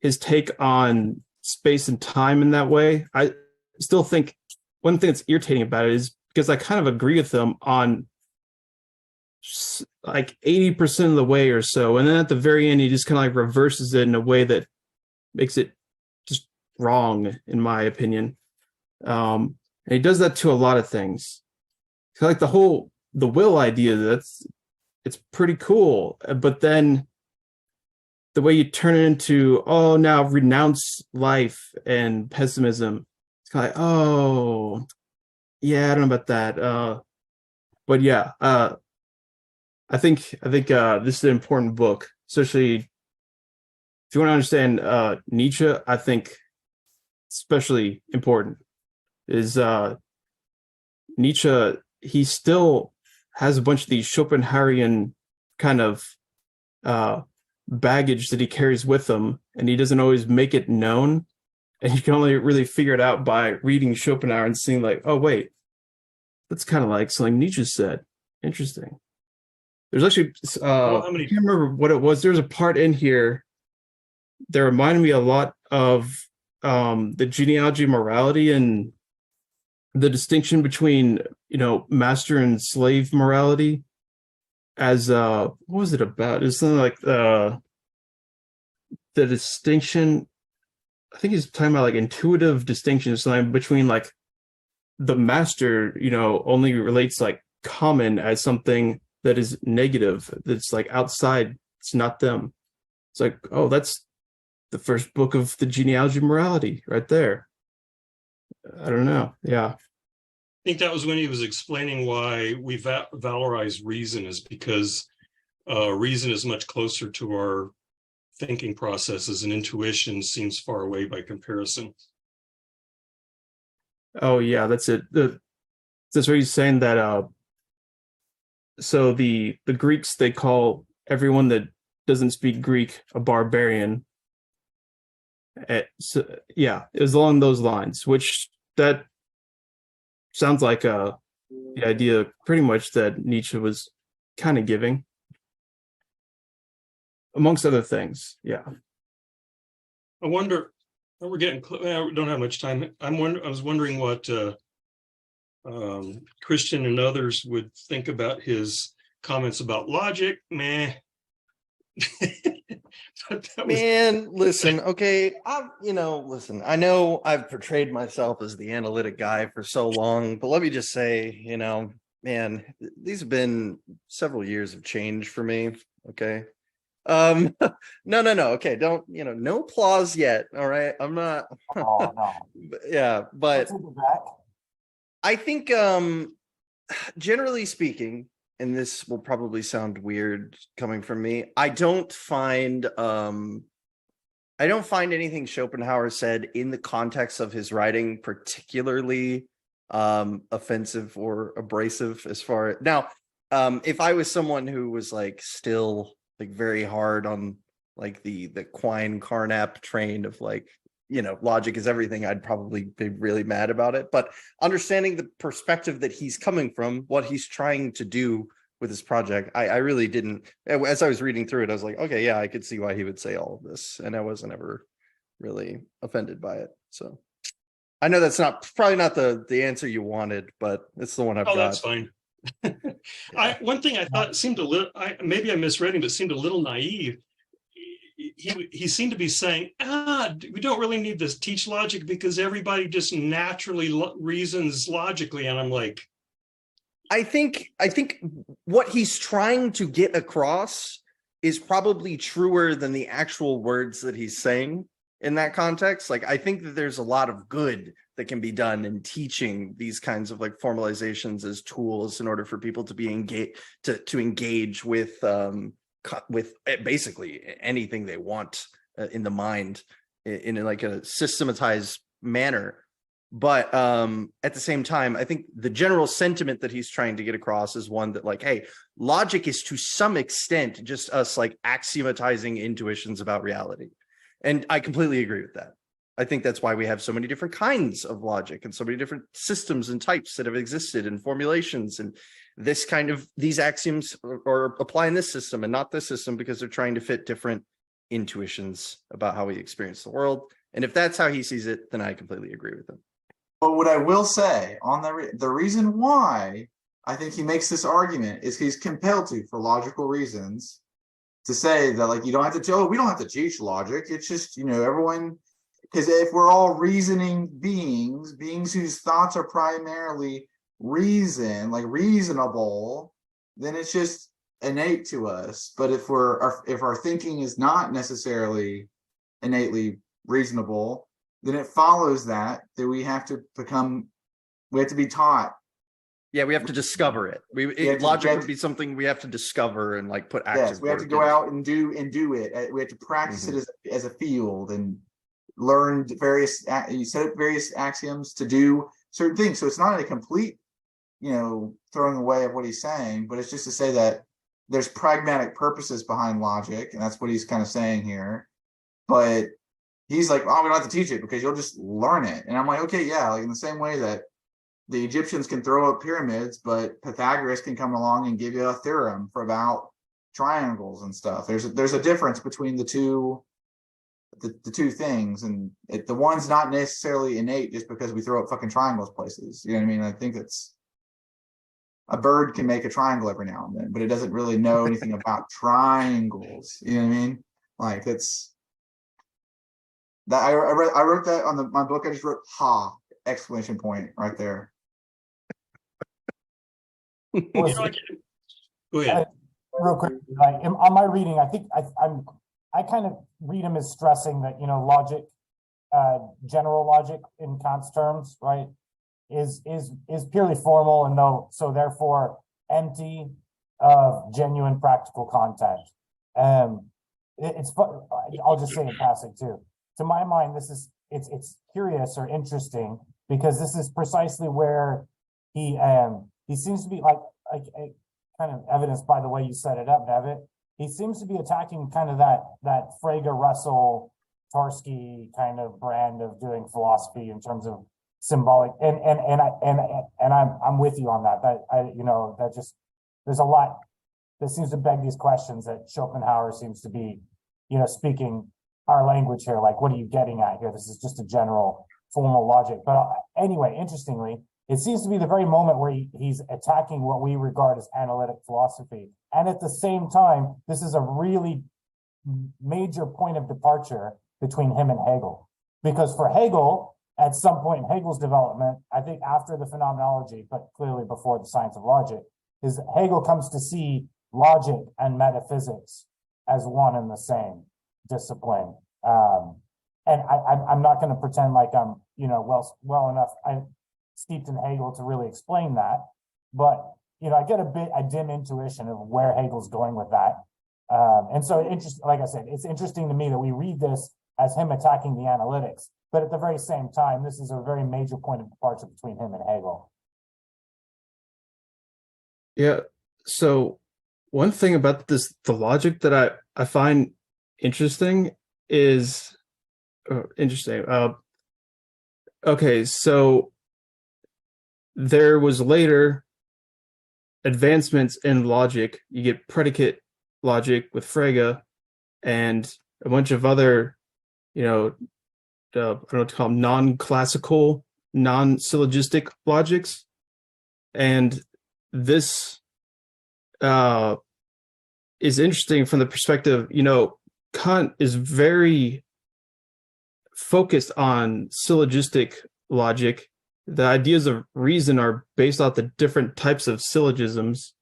his take on space and time in that way, I still think one thing that's irritating about it is because I kind of agree with him on like 80% of the way or so, and then at the very end he just kind of like reverses it in a way that makes it just wrong, in my opinion. And he does that to a lot of things. Like the will idea, it's pretty cool, but then the way you turn it into, oh, now renounce life and pessimism, it's kind of like, oh yeah, I don't know about that. But yeah, I think this is an important book, especially if you want to understand Nietzsche. I think especially important is Nietzsche. He still has a bunch of these Schopenhauerian kind of baggage that he carries with him, and he doesn't always make it known. And you can only really figure it out by reading Schopenhauer and seeing like, oh wait, that's kind of like something Nietzsche said. Interesting. There's actually, I can't remember what it was. There's a part in here that reminded me a lot of the genealogy of morality and the distinction between, master and slave morality. As what was it about? It's something like the distinction. I think he's talking about like intuitive distinction, something between like the master, only relates like common as something that is negative, that's like outside, it's not them. It's like, oh, that's the first book of the genealogy of morality right there. I don't know. Yeah. I think that was when he was explaining why we valorize reason, is because reason is much closer to our thinking processes, and intuition seems far away by comparison. Oh yeah, that's it. That's what he's saying, that so the Greeks, they call everyone that doesn't speak Greek a barbarian. So, yeah, it was along those lines, which that sounds like the idea pretty much that Nietzsche was kind of giving, amongst other things. Yeah. I wonder, we're getting, we don't have much time. I was wondering what Christian and others would think about his comments about logic. Meh. Man, listen, okay, listen, I know I've portrayed myself as the analytic guy for so long, but let me just say, man, these have been several years of change for me, okay? No, okay, don't, no applause yet, all right? I'm not, Oh, no. yeah, but Let's take it back. I think, generally speaking, and this will probably sound weird coming from me, I don't find anything Schopenhauer said in the context of his writing particularly offensive or abrasive. As far now, if I was someone who was like still like very hard on like the Quine Carnap train of like, logic is everything, I'd probably be really mad about it. But understanding the perspective that he's coming from, what he's trying to do with his project, I really didn't. As I was reading through it, I was like, okay, yeah, I could see why he would say all of this, and I wasn't ever really offended by it. So I know that's probably not the answer you wanted, but it's the one I've got. That's fine. One thing I thought seemed a little, maybe I misread him, but seemed a little naive. He seemed to be saying, we don't really need to teach logic because everybody just naturally reasons logically. And I'm like, I think what he's trying to get across is probably truer than the actual words that he's saying in that context. Like, I think that there's a lot of good that can be done in teaching these kinds of like formalizations as tools in order for people to be engaged, to engage with basically anything they want in the mind in like a systematized manner. But at the same time, I think the general sentiment that he's trying to get across is one that like, hey, logic is to some extent just us like axiomatizing intuitions about reality. And I completely agree with that. I think that's why we have so many different kinds of logic and so many different systems and types that have existed and formulations, and this kind of these axioms are apply in this system and not this system because they're trying to fit different intuitions about how we experience the world. And if that's how he sees it, then I completely agree with him. But what I will say on the reason why I think he makes this argument is he's compelled to, for logical reasons, to say that like you don't have to we don't have to teach logic. It's just, everyone, because if we're all reasoning beings whose thoughts are primarily reason, like reasonable, then it's just innate to us. But if our thinking is not necessarily innately reasonable, then it follows that we have to be taught. Yeah, we have to discover it. Logic would be something we have to discover and like put active. Yes, we have to go out and do it. We have to practice it as a field and learn you set up various axioms to do certain things. So it's not a complete, throwing away of what he's saying, but it's just to say that there's pragmatic purposes behind logic, and that's what he's kind of saying here. But he's like, oh, we don't have to teach it because you'll just learn it. And I'm like, okay, yeah, like in the same way that the Egyptians can throw up pyramids, but Pythagoras can come along and give you a theorem for about triangles and stuff. There's a difference between the two things, and the one's not necessarily innate just because we throw up fucking triangles places. You know what I mean? I think it's a bird can make a triangle every now and then, but it doesn't really know anything about triangles. You know what I mean? Like that's that I wrote that on my book. I just wrote exclamation point right there. Go ahead. Real quick, like on my reading, I think I kind of read him as stressing that logic, general logic in Kant's terms, right, is purely formal and so therefore empty of genuine practical content. It's fun. I'll just say in passing too. To my mind, it's curious or interesting because this is precisely where he seems to be like kind of evidenced by the way you set it up, Devitt. He seems to be attacking kind of that Frege, Russell, Tarski kind of brand of doing philosophy in terms of symbolic, and I'm with you on that. That just there's a lot that seems to beg these questions that Schopenhauer seems to be, speaking our language here. Like, what are you getting at here? This is just a general formal logic. But anyway, interestingly, it seems to be the very moment where he's attacking what we regard as analytic philosophy. And at the same time, this is a really major point of departure between him and Hegel. Because for Hegel, at some point in Hegel's development, I think after the phenomenology, but clearly before the science of logic, is Hegel comes to see logic and metaphysics as one and the same discipline. And I'm not going to pretend like I'm, well enough steeped in Hegel to really explain that, but I get a dim intuition of where Hegel's going with that. And so like I said, it's interesting to me that we read this as him attacking the analytics, but at the very same time, this is a very major point of departure between him and Hegel. Yeah. So one thing about the logic that I find interesting is okay, so there was later advancements in logic. You get predicate logic with Frege and a bunch of other, I don't know what to call them, non-classical, non-syllogistic logics. And this is interesting from the perspective, Kant is very focused on syllogistic logic. The ideas of reason are based off the different types of syllogisms.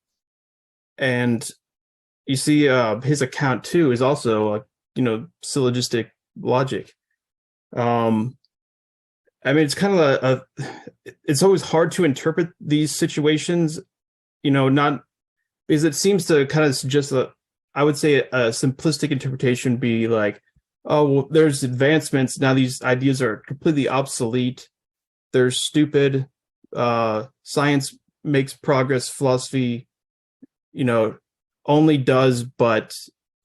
And you see his account too is also, syllogistic logic. I mean, it's kind of it's always hard to interpret these situations, not because it seems to kind of suggest I would say a simplistic interpretation would be like, oh, well, there's advancements. Now these ideas are completely obsolete. They're stupid. Science makes progress. Philosophy, only does, but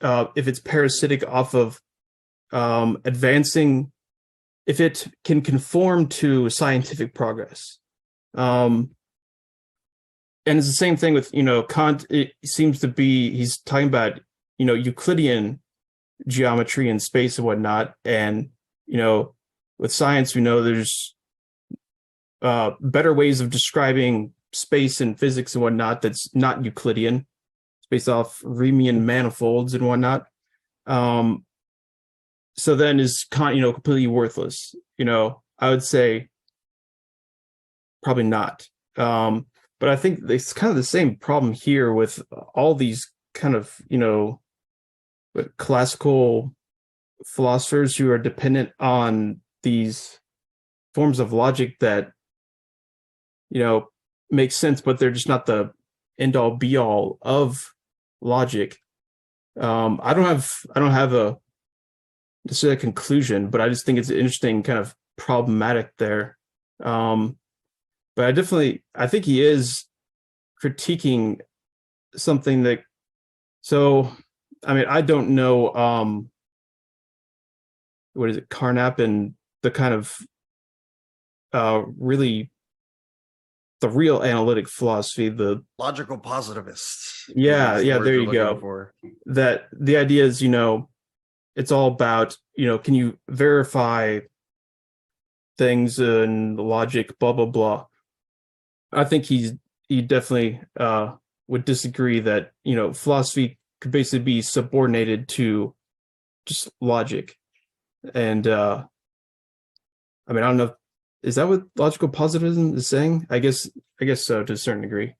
if it's parasitic off of advancing, if it can conform to scientific progress. And it's the same thing with, Kant. It seems to be, he's talking about, Euclidean geometry and space and whatnot. And, with science, we know there's better ways of describing space and physics and whatnot that's not Euclidean. It's based off Riemann manifolds and whatnot. So then is completely worthless. I would say probably not. But I think it's kind of the same problem here with all these kind of classical philosophers who are dependent on these forms of logic that make sense, but they're just not the end all be all of logic. I don't have a necessarily a conclusion, but I just think it's an interesting kind of problematic there. But I think he is critiquing something that. So, I mean, I don't know. What is it, Carnap, and the kind of really the real analytic philosophy, the Logical positivists. yeah, is the word there you're you looking go. for. That the idea is, it's all about, can you verify things and logic, blah blah blah. I think he definitely would disagree that philosophy could basically be subordinated to just logic. And I mean, I don't know, is that what logical positivism is saying? I guess so, to a certain degree.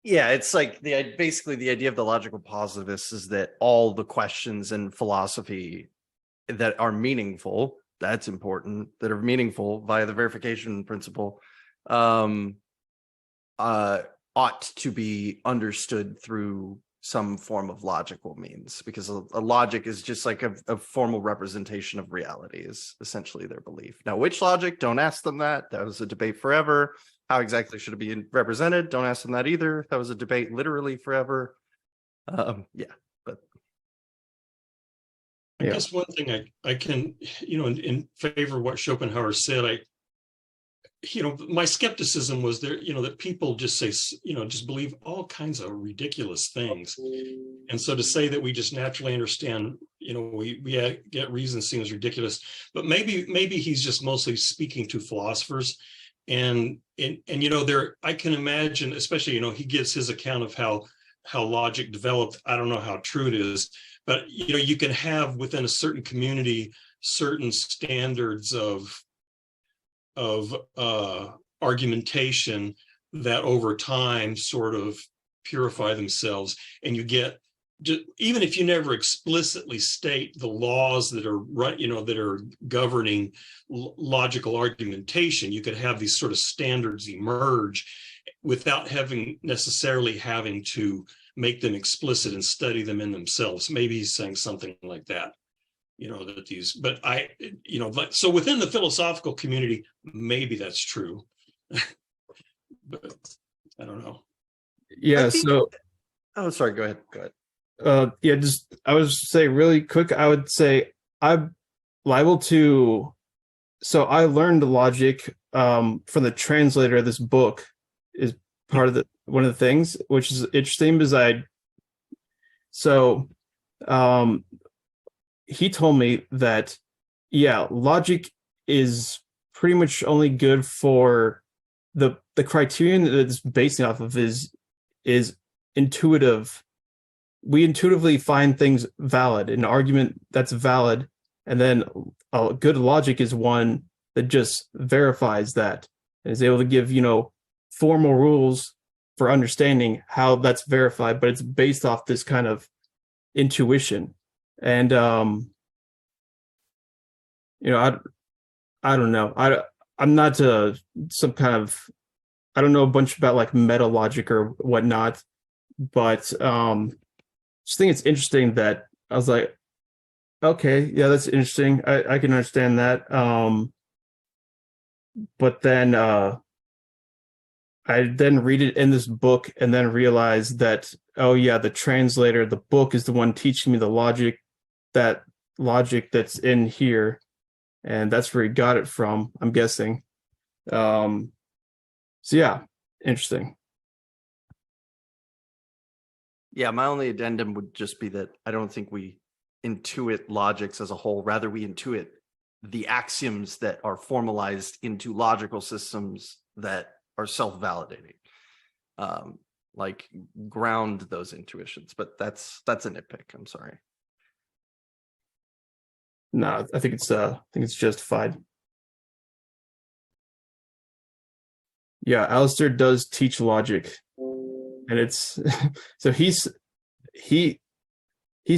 Yeah, it's like basically the idea of the logical positivists is that all the questions in philosophy that are meaningful, that's important, that are meaningful via the verification principle, ought to be understood through some form of logical means, because a logic is just like a formal representation of reality, is essentially their belief. Now, which logic? Don't ask them that. That was a debate forever. How exactly should it be represented? Don't ask them that either. That was a debate literally forever. Yeah, but I guess one thing I can, in favor of what Schopenhauer said, my skepticism was there, that people just say, just believe all kinds of ridiculous things. And so to say that we just naturally understand, we get reason seems ridiculous, but maybe he's just mostly speaking to philosophers. And there, I can imagine, especially, he gives his account of how logic developed. I don't know how true it is, but, you can have within a certain community, certain standards of argumentation that over time sort of purify themselves, and you get, even if you never explicitly state the laws that are right, that are governing logical argumentation, you could have these sort of standards emerge without necessarily having to make them explicit and study them in themselves. Maybe he's saying something like that. That these, but so within the philosophical community, maybe that's true. But I don't know. Yeah. Oh, sorry. Go ahead. Yeah, just I was say really quick. I would say I'm liable to. So I learned logic from the translator of this book. Is part of one of the things which is interesting, because he told me that, yeah, logic is pretty much only good for the criterion that it's based off of is intuitive. We intuitively find things valid, an argument that's valid, and then a good logic is one that just verifies that and is able to give, formal rules for understanding how that's verified, but it's based off this kind of intuition. And I don't know. I'm not some kind of, I don't know a bunch about like meta logic or whatnot, but just think it's interesting that I was like, okay, yeah, that's interesting. I can understand that. But then I then read it in this book and then realize that, oh yeah, the translator, the book is the one teaching me the logic that's in here, and that's where he got it from, I'm guessing. So yeah, interesting. Yeah, my only addendum would just be that I don't think we intuit logics as a whole. Rather, we intuit the axioms that are formalized into logical systems that are self-validating. Like ground those intuitions, but that's a nitpick. I'm sorry. No, I think it's justified. Yeah, Alistair does teach logic, and it's so he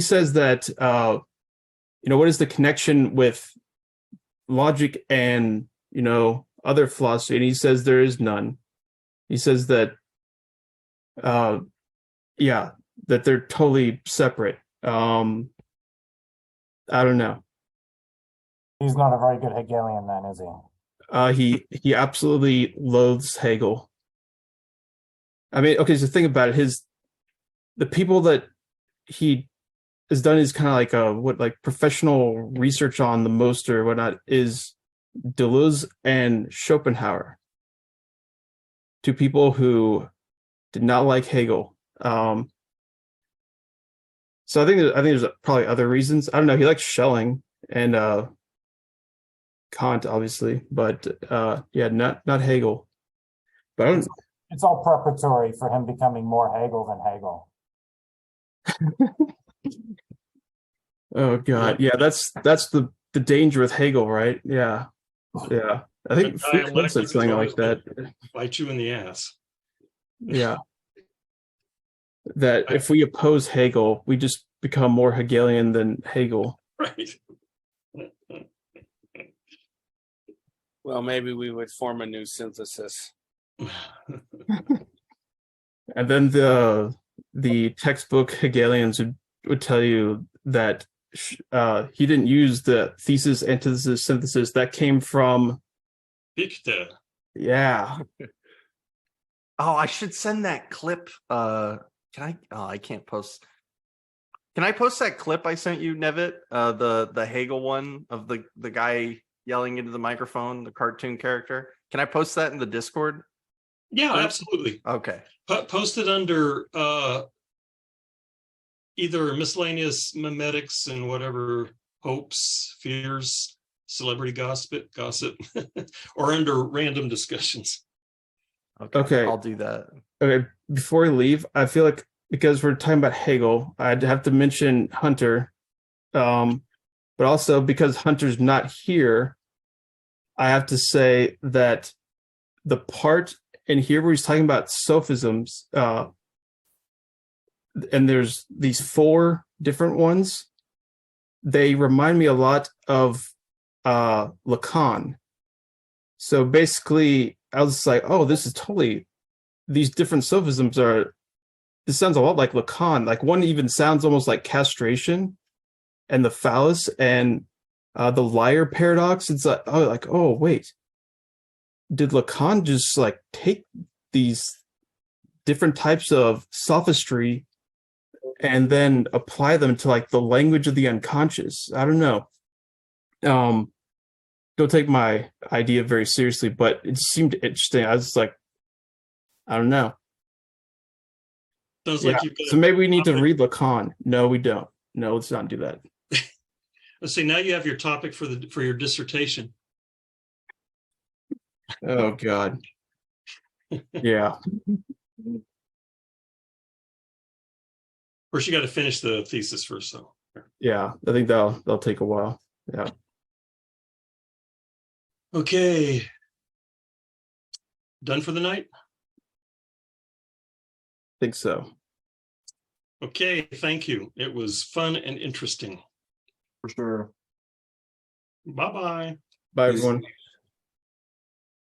says that what is the connection with logic and other philosophy, and he says there is none. He says that that they're totally separate. I don't know. He's not a very good Hegelian then, is he? He absolutely loathes Hegel. I mean, okay, so think about it. The people that he has done his kind of like professional research on the most or whatnot is Deleuze and Schopenhauer, two people who did not like Hegel. So I think there's probably other reasons. I don't know. He likes Schelling and Kant, obviously, but not Hegel. But I don't. It's all preparatory for him becoming more Hegel than Hegel. Oh God, yeah, that's the danger with Hegel, right? Yeah. I think Foucault said something like that. Bite you in the ass. Yeah. That if we oppose Hegel, we just become more Hegelian than Hegel. Right. Well, maybe we would form a new synthesis. And then the textbook Hegelians would tell you that he didn't use the thesis, antithesis, synthesis. That came from Fichte. Yeah. Oh, I should send that clip. Can I? Oh, I can't post. Can I post that clip I sent you, Nevitt? The Hegel one of the guy yelling into the microphone, the cartoon character. Can I post that in the Discord? Yeah, absolutely. Okay. Post it under either miscellaneous memetics and whatever hopes, fears, celebrity gossip, or under random discussions. Okay. I'll do that. Okay, before we leave, I feel like because we're talking about Hegel, I'd have to mention Hunter. But also because Hunter's not here, I have to say that the part in here where he's talking about sophisms, and there's these 4 different ones, they remind me a lot of Lacan. So basically, I was like, oh, this is totally, these different sophisms this sounds a lot like Lacan. Like one even sounds almost like castration and the phallus and the liar paradox. It's like, oh, wait. Did Lacan just like take these different types of sophistry and then apply them to like the language of the unconscious? I don't know. Don't take my idea very seriously, but it seemed interesting. I was like, I don't know. Sounds like you've got so maybe we need to read Lacan. No, we don't. No, let's not do that. Let's see. Now you have your topic for your dissertation. Oh God. Yeah. Of course, you got to finish the thesis first, though. Yeah, I think that'll take a while. Yeah. Okay. Done for the night? Think so. Okay, thank you. It was fun and interesting. For sure. Bye-bye. Bye, Peace. everyone.